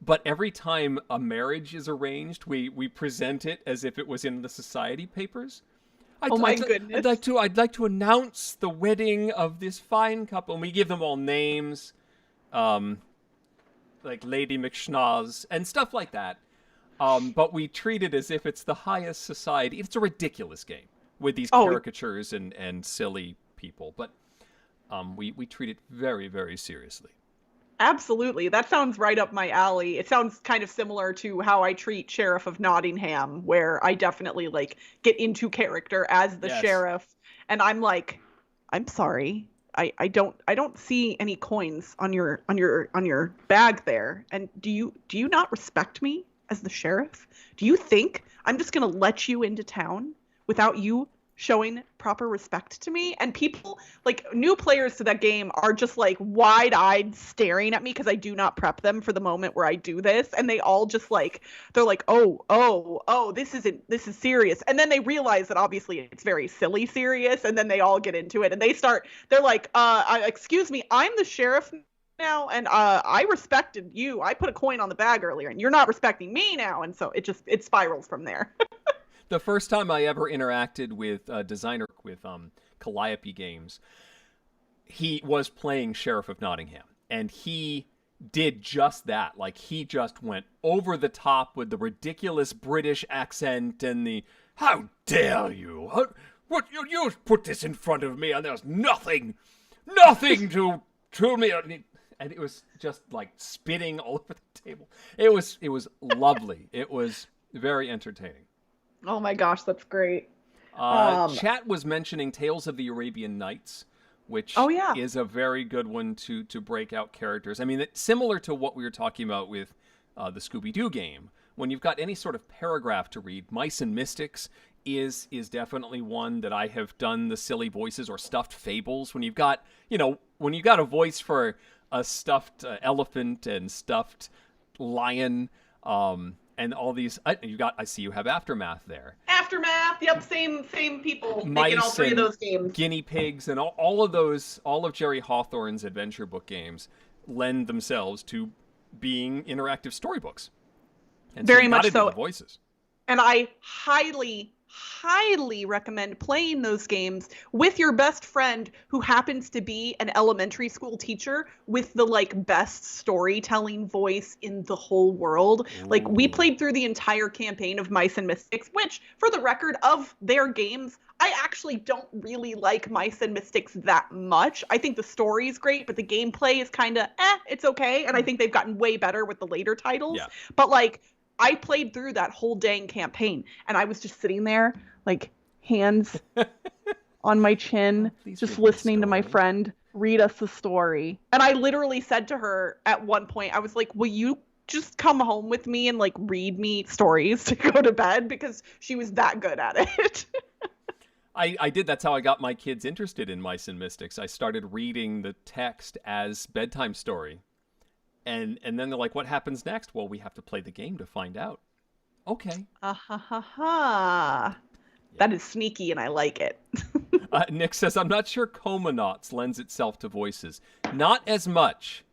But every time a marriage is arranged, we present it as if it was in the society papers. Oh my goodness. I'd like to announce the wedding of this fine couple. And we give them all names, like Lady McSchnoz and stuff like that. But we treat it as if it's the highest society. It's a ridiculous game with these caricatures and silly people. But we treat it very, very seriously. Absolutely. That sounds right up my alley. It sounds kind of similar to how I treat Sheriff of Nottingham, where I definitely like get into character as the sheriff. And I'm like, I'm sorry. I don't see any coins on your bag there. And do you not respect me as the sheriff? Do you think I'm just going to let you into town without you showing proper respect to me? And people, like new players to that game, are just like wide-eyed staring at me because I do not prep them for the moment where I do this, and they all just like, they're like, oh, this is serious. And then they realize that obviously it's very silly serious, and then they all get into it and they're like, excuse me, I'm the sheriff now, and I respected you. I put a coin on the bag earlier and you're not respecting me now. And so it spirals from there. The first time I ever interacted with a designer with Calliope Games, he was playing Sheriff of Nottingham, and he did just that. Like, he just went over the top with the ridiculous British accent and the, "How dare you? What you put this in front of me, and there's nothing to me." And it was just like spitting all over the table. It was lovely. It was very entertaining. Oh my gosh, that's great. Chat was mentioning Tales of the Arabian Nights, which is a very good one to break out characters. I mean, it's similar to what we were talking about with the Scooby-Doo game. When you've got any sort of paragraph to read, Mice and Mystics is definitely one that I have done the silly voices or stuffed fables. When you've got, when you got a voice for a stuffed elephant and stuffed lion, and all these, I see you have Aftermath there. Aftermath, yep, same people Mice making all three of those games. Guinea pigs and all of Jerry Hawthorne's adventure book games lend themselves to being interactive storybooks. And very much so. The voices. And I highly recommend playing those games with your best friend who happens to be an elementary school teacher with the like best storytelling voice in the whole world. Ooh. Like, we played through the entire campaign of Mice and Mystics, which, for the record of their games, I actually don't really like Mice and Mystics that much. I think the story is great, but the gameplay is kind of it's okay. And I think they've gotten way better with the later titles. Yeah. But like, I played through that whole dang campaign, and I was just sitting there, like, hands on my chin, just listening to my friend read us the story. And I literally said to her at one point, I was like, will you just come home with me and, like, read me stories to go to bed? Because she was that good at it. I did. That's how I got my kids interested in Mice and Mystics. I started reading the text as bedtime story. And then they're like, what happens next? Well, we have to play the game to find out. Okay. Yeah. That is sneaky, and I like it. Nick says, I'm not sure Comanauts lends itself to voices. Not as much.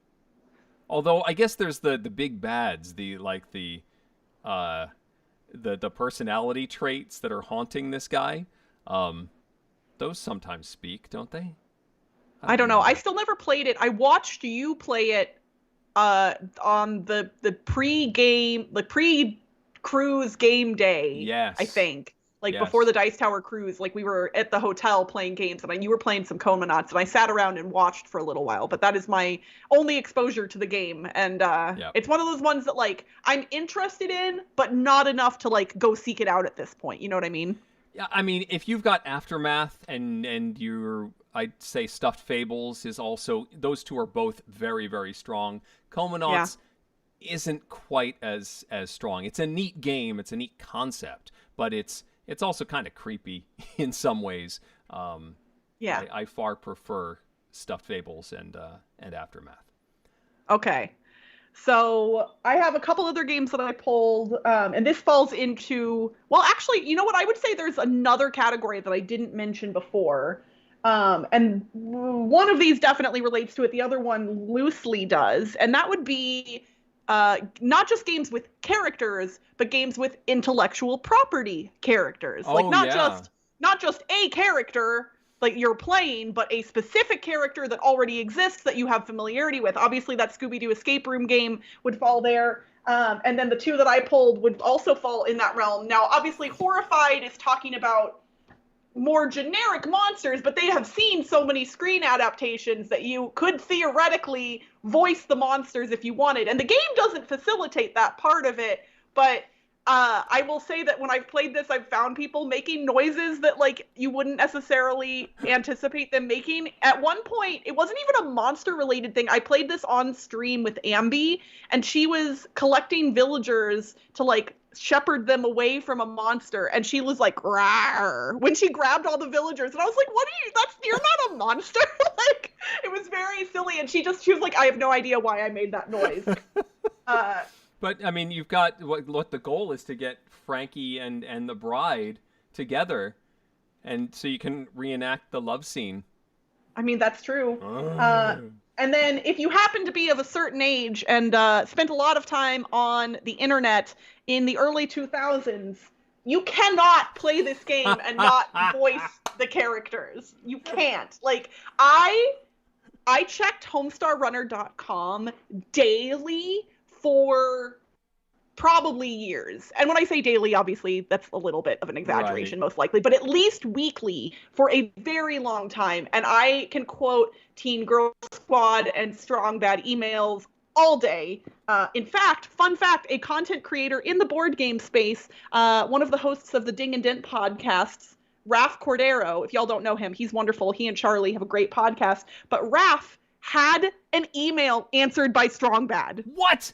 Although, I guess there's the big bads, the personality traits that are haunting this guy. Those sometimes speak, don't they? I don't know. I still never played it. I watched you play it on the pre-cruise game day. Yes. I think. Like Yes. before the Dice Tower cruise, like we were at the hotel playing games, and you were playing some Comanauts, and I sat around and watched for a little while. But that is my only exposure to the game, and Yep. it's one of those ones that like I'm interested in, but not enough to like go seek it out at this point. You know what I mean? Yeah, I mean, if you've got Aftermath and you're, I'd say Stuffed Fables is also, those two are both very, very strong. Comanauts isn't quite as strong. It's a neat game, it's a neat concept, but it's also kind of creepy in some ways. Yeah. I far prefer Stuffed Fables and Aftermath. Okay. So I have a couple other games that I pulled, and this falls into, well, actually, you know what? I would say there's another category that I didn't mention before. And one of these definitely relates to it. The other one loosely does. And that would be not just games with characters, but games with intellectual property characters. Oh, Like yeah. not just a character like you're playing, but a specific character that already exists that you have familiarity with. Obviously, that Scooby-Doo escape room game would fall there. And then the two that I pulled would also fall in that realm. Now, obviously, Horrified is talking about more generic monsters, but they have seen so many screen adaptations that you could theoretically voice the monsters if you wanted. And the game doesn't facilitate that part of it, but I will say that when I've played this, I've found people making noises that like you wouldn't necessarily anticipate them making. At one point, it wasn't even a monster related thing. I played this on stream with Ambi, and she was collecting villagers to like shepherd them away from a monster, and she was like rawr when she grabbed all the villagers, and I was like, what are you, you're not a monster. Like, it was very silly, and she was like, I have no idea why I made that noise. But I mean, you've got what the goal is to get Frankie and the bride together, and so you can reenact the love scene. I mean, that's true. And then if you happen to be of a certain age and spent a lot of time on the internet in the early 2000s, you cannot play this game and not voice the characters. You can't. Like, I checked homestarrunner.com daily for probably years. And when I say daily, obviously, that's a little bit of an exaggeration, most likely, but at least weekly for a very long time. And I can quote Teen Girl Squad and Strong Bad emails all day. In fact, fun fact, a content creator in the board game space, one of the hosts of the Ding and Dent podcasts, Raph Cordero, if y'all don't know him, he's wonderful. He and Charlie have a great podcast. But Raph had an email answered by Strong Bad. What?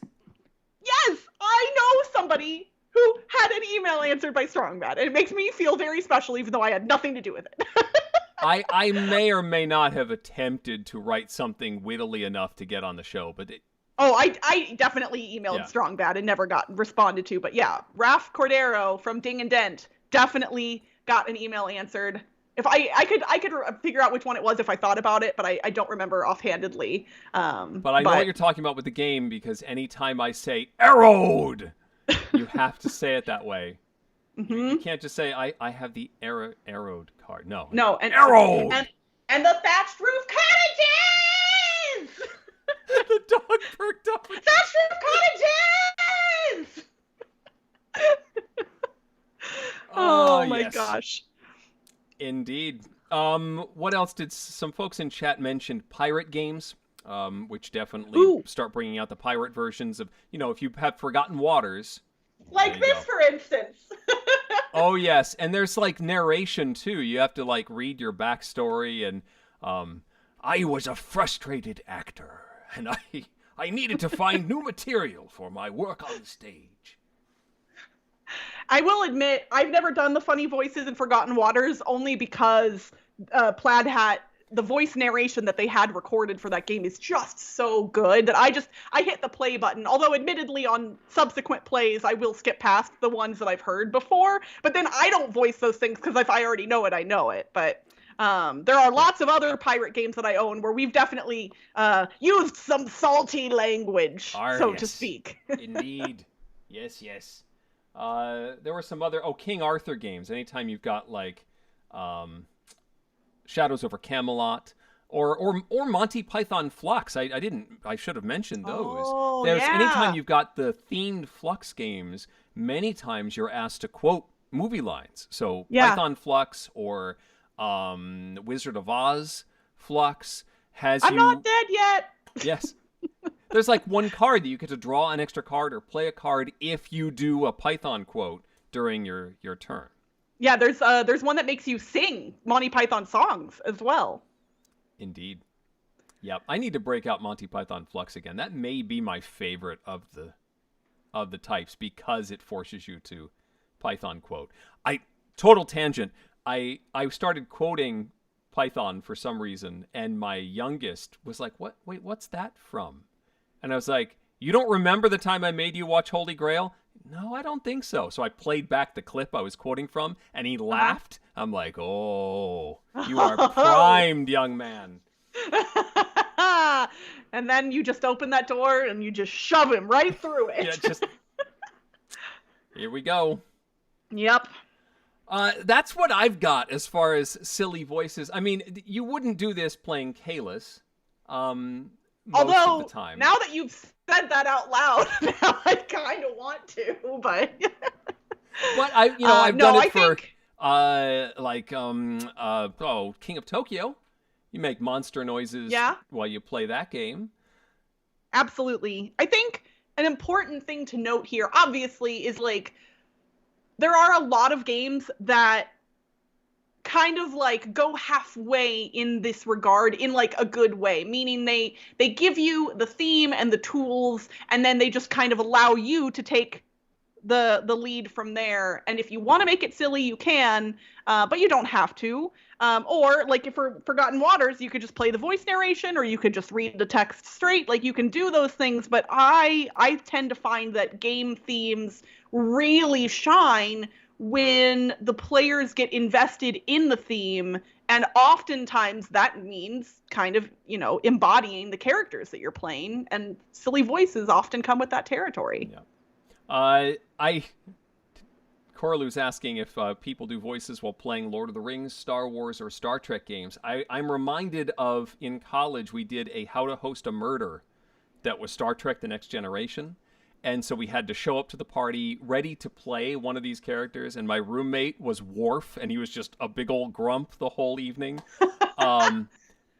Yes, I know somebody who had an email answered by Strong Bad. And it makes me feel very special, even though I had nothing to do with it. I may or may not have attempted to write something wittily enough to get on the show, but I definitely emailed Yeah. Strong Bad and never got responded to. But yeah, Raph Cordero from Ding and Dent definitely got an email answered. If I could figure out which one it was if I thought about it, but I don't remember offhandedly. But I know what you're talking about with the game, because anytime I say arrowed, you have to say it that way. You can't just say I have the arrowed card. No. No, and Arrowed! and the thatched roof cottages. The dog perked up. Thatched roof cottages. Oh my yes. gosh. Indeed. What else did some folks in chat mention? Pirate games, which definitely Ooh. start bringing out the pirate versions of, if you have Forgotten Waters. Like There you this, go. for instance. Oh, yes. And there's like narration too. You have to like read your backstory, and I was a frustrated actor, and I needed to find new material for my work on stage. I will admit, I've never done the funny voices in Forgotten Waters only because Plaid Hat, the voice narration that they had recorded for that game is just so good that I hit the play button. Although admittedly on subsequent plays, I will skip past the ones that I've heard before, but then I don't voice those things because if I already know it, I know it. But there are lots of other pirate games that I own where we've definitely used some salty language, so to yes. speak. Indeed. Yes. There were some other King Arthur games. Anytime you've got like Shadows over Camelot or Monty Python Flux. I should have mentioned those. Oh, There's yeah. anytime you've got the themed Flux games, many times you're asked to quote movie lines. So Yeah. Python Flux or Wizard of Oz Flux has I'm you. not dead yet. Yes. There's like one card that you get to draw an extra card or play a card if you do a Python quote during your turn. Yeah, there's one that makes you sing Monty Python songs as well. Indeed. Yep. I need to break out Monty Python Flux again. That may be my favorite of the types because it forces you to Python quote. Total tangent. I started quoting Python for some reason, and my youngest was like, "What? Wait, what's that from?" And I was like, "You don't remember the time I made you watch Holy Grail?" "No, I don't think so." So I played back the clip I was quoting from, and he laughed. I'm like, "Oh, you are primed, young man." And then you just open that door and you just shove him right through it. Yeah, just here we go. Yep. That's what I've got as far as silly voices. I mean, you wouldn't do this playing Kalis. Most Although, of the time. now that you've said that out loud, now I kind of want to, but... But I've done it for think... King of Tokyo. You make monster noises while you play that game. Absolutely. I think an important thing to note here, obviously, is like there are a lot of games that kind of like go halfway in this regard in like a good way, meaning they give you the theme and the tools, and then they just kind of allow you to take the lead from there. And if you want to make it silly, you can, but you don't have to. Or like if for Forgotten Waters, you could just play the voice narration, or you could just read the text straight. Like you can do those things, but I tend to find that game themes really shine when the players get invested in the theme, and oftentimes that means kind of, embodying the characters that you're playing, and silly voices often come with that territory. Yeah. Corlu's asking if people do voices while playing Lord of the Rings, Star Wars, or Star Trek games. I'm reminded of, in college, we did a How to Host a Murder that was Star Trek The Next Generation. And so we had to show up to the party ready to play one of these characters. And my roommate was Worf, and he was just a big old grump the whole evening.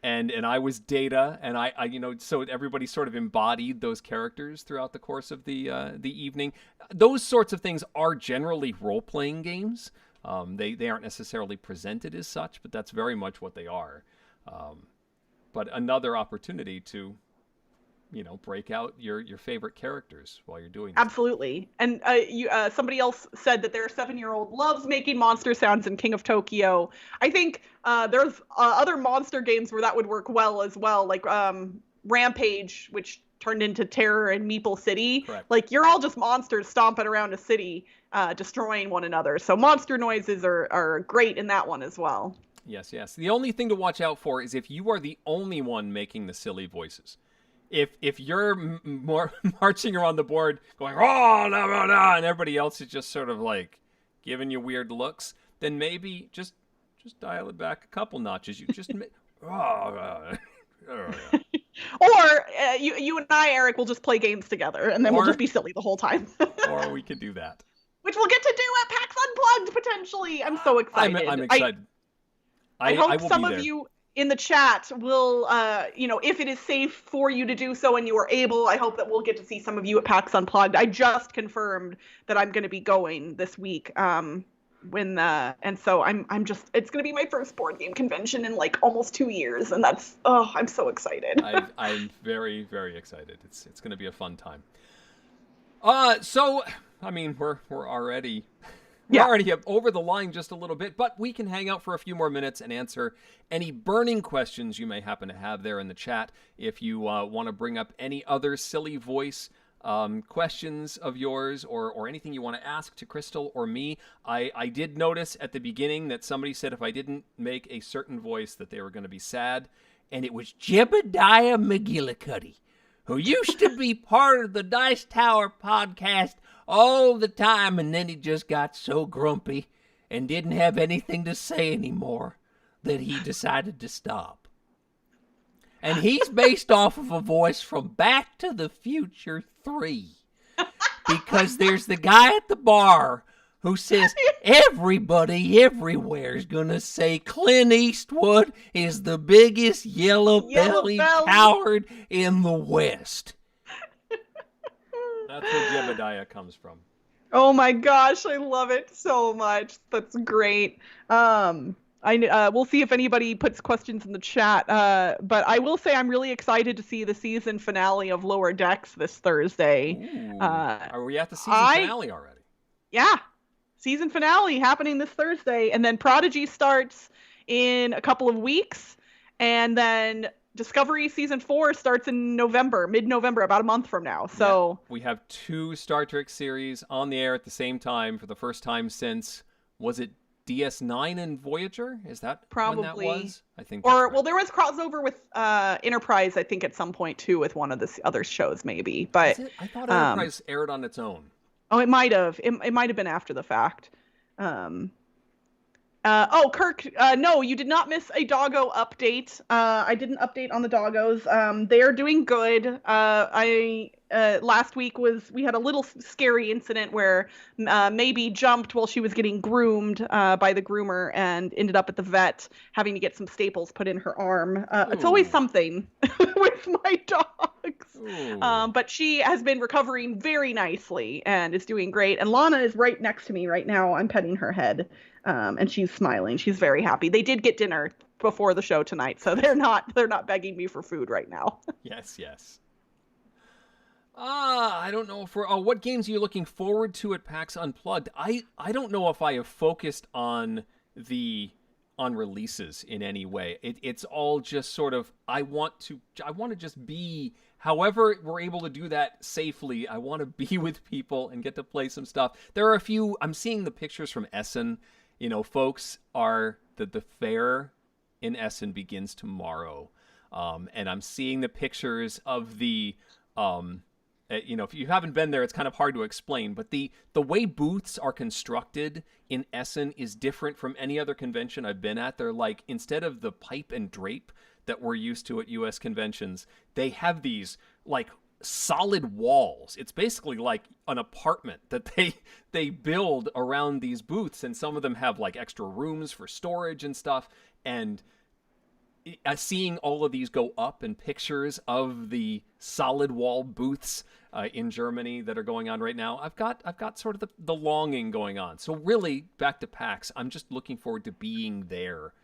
And I was Data, and so everybody sort of embodied those characters throughout the course of the evening. Those sorts of things are generally role-playing games. They aren't necessarily presented as such, but that's very much what they are. But another opportunity to, break out your favorite characters while you're doing this. Absolutely. And somebody else said that their 7-year-old loves making monster sounds in King of Tokyo. I think there's other monster games where that would work well as well, like Rampage, which turned into Terror in Meeple City. Correct. Like you're all just monsters stomping around a city, destroying one another. So monster noises are great in that one as well. Yes. The only thing to watch out for is if you are the only one making the silly voices. If you're marching around the board going, oh, no, no, no, and everybody else is just sort of like giving you weird looks, then maybe just dial it back a couple notches. You just Or you and I, Eric, will just play games together, and then we'll just be silly the whole time. Or we could do that. Which we'll get to do at PAX Unplugged, potentially. I'm so excited. I'm excited. I hope will some be of there. you in the chat will, if it is safe for you to do so and you are able, I hope that we'll get to see some of you at PAX Unplugged. I just confirmed that I'm going to be going this week. And so it's going to be my first board game convention in like almost 2 years. And I'm so excited. I'm very, very excited. It's going to be a fun time. So, I mean, we're already over the line just a little bit, but we can hang out for a few more minutes and answer any burning questions you may happen to have there in the chat. If you want to bring up any other silly voice questions of yours or anything you want to ask to Crystal or me. I did notice at the beginning that somebody said if I didn't make a certain voice that they were going to be sad, and it was Jebediah McGillicuddy, who used to be part of the Dice Tower podcast all the time, and then he just got so grumpy and didn't have anything to say anymore that he decided to stop. And he's based off of a voice from Back to the Future 3. Because there's the guy at the bar who says everybody everywhere is going to say Clint Eastwood is the biggest yellow-bellied Yellow-bellied. coward in the West. That's where Jebediah comes from. Oh my gosh, I love it so much. That's great. We'll see if anybody puts questions in the chat. But I will say I'm really excited to see the season finale of Lower Decks this Thursday. Ooh. Are we at the season finale already? Yeah, season finale happening this Thursday, and then Prodigy starts in a couple of weeks, and then Discovery season 4 starts in November, mid-November, about a month from now. So we have 2 Star Trek series on the air at the same time for the first time since, was it DS9 and Voyager? Is that probably when that was? I think. Or right. well, there was crossover with Enterprise, I think, at some point too, with one of the other shows, maybe. But I thought Enterprise aired on its own. Oh, it might have. It might have been after the fact. Kirk, no, you did not miss a Doggo update. I didn't update on the Doggos. They are doing good. Last week we had a little scary incident where Maybe jumped while she was getting groomed by the groomer and ended up at the vet having to get some staples put in her arm. It's always something with my dogs. But she has been recovering very nicely and is doing great. And Lana is right next to me right now. I'm petting her head. And she's smiling. She's very happy. They did get dinner before the show tonight, so they're not begging me for food right now. Yes. I don't know if what games are you looking forward to at PAX Unplugged? I don't know if I have focused on releases in any way. It's all just sort of I want to just be. However, we're able to do that safely. I want to be with people and get to play some stuff. There are a few. I'm seeing the pictures from Essen. You know, folks, the fair in Essen begins tomorrow, and I'm seeing the pictures of the. If you haven't been there, it's kind of hard to explain. But the way booths are constructed in Essen is different from any other convention I've been at. They're like, instead of the pipe and drape that we're used to at U.S. conventions, they have these like solid walls. It's basically like an apartment that they build around these booths, and some of them have like extra rooms for storage and stuff. And seeing all of these go up and pictures of the solid wall booths in Germany that are going on right now, I've got sort of the longing going on. So really, back to PAX, I'm just looking forward to being there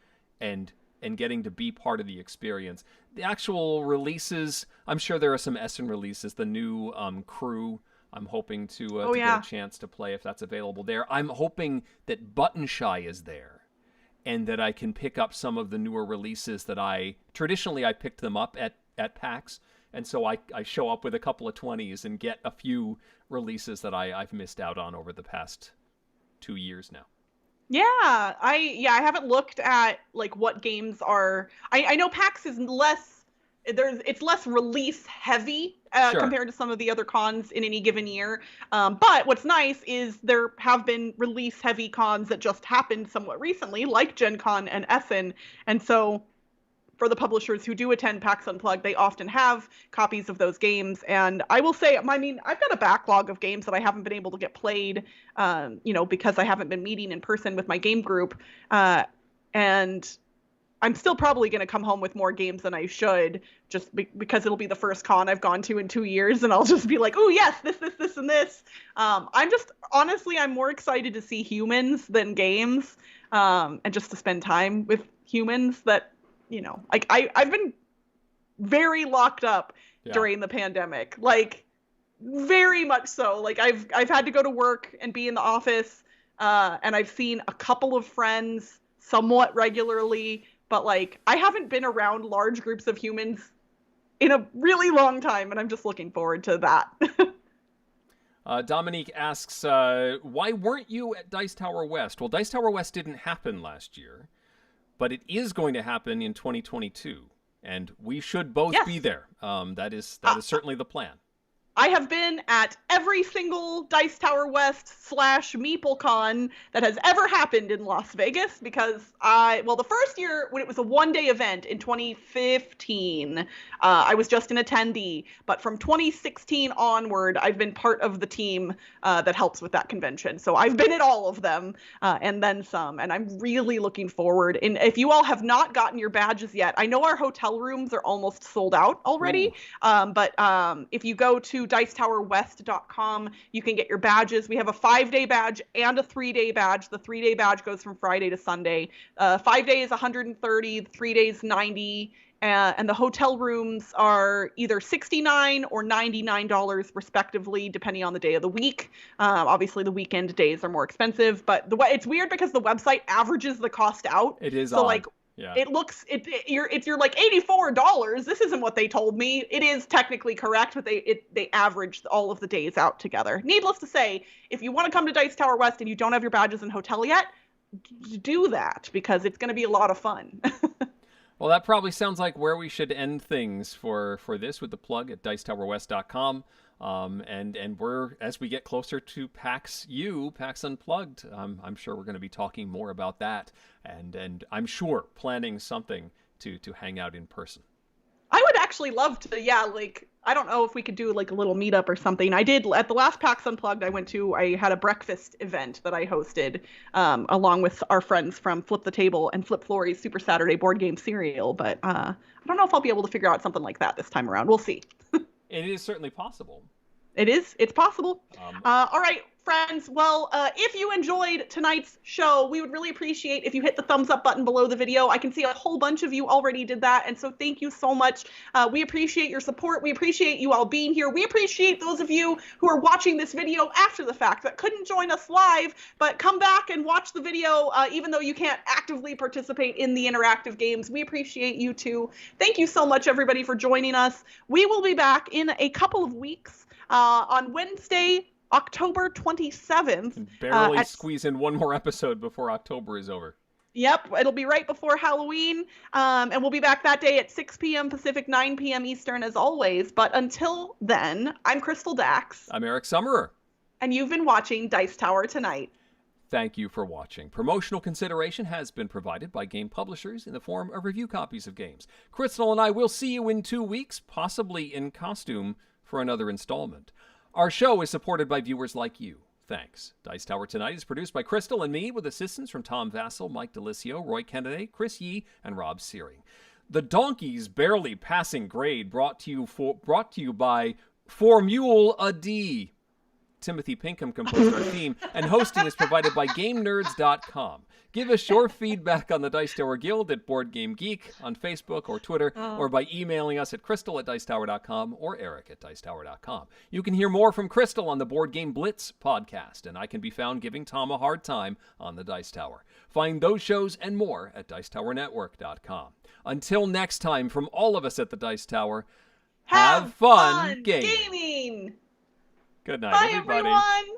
and getting to be part of the experience. The actual releases, I'm sure there are some Essen releases. The new Crew, I'm hoping to get a chance to play if that's available there. I'm hoping that Button Shy is there and that I can pick up some of the newer releases that I picked them up at PAX. And so I show up with a couple of 20s and get a few releases that I've missed out on over the past 2 years now. Yeah, I haven't looked at like what games are. I know PAX is it's less release heavy Sure. compared to some of the other cons in any given year. But what's nice is there have been release heavy cons that just happened somewhat recently, like Gen Con and Essen. And so for the publishers who do attend PAX Unplugged, they often have copies of those games. And I will say, I mean, I've got a backlog of games that I haven't been able to get played, because I haven't been meeting in person with my game group. And I'm still probably going to come home with more games than I should, just because it'll be the first con I've gone to in 2 years, and I'll just be like, oh yes, this, and this. I'm more excited to see humans than games, and just to spend time with humans that, I've been very locked up during the pandemic, like very much so. Like I've had to go to work and be in the office, and I've seen a couple of friends somewhat regularly, but like I haven't been around large groups of humans in a really long time, and I'm just looking forward to that. Dominique asks, why weren't you at Dice Tower West? Well, Dice Tower West didn't happen last year, but it is going to happen in 2022, and we should both be there. That is certainly the plan. I have been at every single Dice Tower West / MeepleCon that has ever happened in Las Vegas because the first year when it was a one-day event in 2015, I was just an attendee. But from 2016 onward, I've been part of the team that helps with that convention. So I've been at all of them and then some. And I'm really looking forward. And if you all have not gotten your badges yet, I know our hotel rooms are almost sold out already. But if you go to dicetowerwest.com, you can get your badges. We have a 5-day badge and a 3-day badge. The 3-day badge goes from Friday to Sunday. 5 days, 130, 3 days, 90. And the hotel rooms are either $69 or $99 respectively, depending on the day of the week. Obviously, the weekend days are more expensive, but it's weird because the website averages the cost out. It is so odd. like Yeah. If you're like $84, this isn't what they told me. It is technically correct, but they averaged all of the days out together. Needless to say, if you want to come to Dice Tower West and you don't have your badges in hotel yet, do that because it's going to be a lot of fun. Well, that probably sounds like where we should end things for this with the plug at dicetowerwest.com. And we're, as we get closer to PAX Unplugged, I'm sure we're going to be talking more about that. And I'm sure planning something to hang out in person. I would actually love to, I don't know if we could do like a little meetup or something. I did at the last PAX Unplugged I had a breakfast event that I hosted along with our friends from Flip the Table and Flip Flory's Super Saturday board game cereal. But I don't know if I'll be able to figure out something like that this time around. We'll see. It is certainly possible. It's possible. All right, friends. Well, if you enjoyed tonight's show, we would really appreciate if you hit the thumbs up button below the video. I can see a whole bunch of you already did that, and so thank you so much. We appreciate your support. We appreciate you all being here. We appreciate those of you who are watching this video after the fact that couldn't join us live, but come back and watch the video even though you can't actively participate in the interactive games. We appreciate you too. Thank you so much, everybody, for joining us. We will be back in a couple of weeks on Wednesday, October 27th. Barely squeeze in one more episode before October is over. Yep, it'll be right before Halloween, and we'll be back that day at 6 p.m. Pacific, 9 p.m. Eastern, as always. But until then, I'm Crystal Dax. I'm Eric Summerer. And you've been watching Dice Tower Tonight. Thank you for watching. Promotional consideration has been provided by game publishers in the form of review copies of games. Crystal and I will see you in 2 weeks, possibly in costume, for another installment. Our show is supported by viewers like you. Thanks. Dice Tower Tonight is produced by Crystal and me with assistance from Tom Vassell, Mike DeLisio, Roy Kennedy, Chris Yee, and Rob Searing. The Donkey's Barely Passing Grade brought to you by Formule a D. Timothy Pinkham composed our theme, and hosting is provided by GameNerds.com. Give us your feedback on the Dice Tower Guild at Board Game Geek on Facebook or Twitter, or by emailing us at crystal@dicetower.com or eric@dicetower.com. You can hear more from Crystal on the Board Game Blitz podcast, and I can be found giving Tom a hard time on the Dice Tower. Find those shows and more at dicetowernetwork.com. Until next time, from all of us at the Dice Tower, have fun gaming! Good night, Bye, everybody.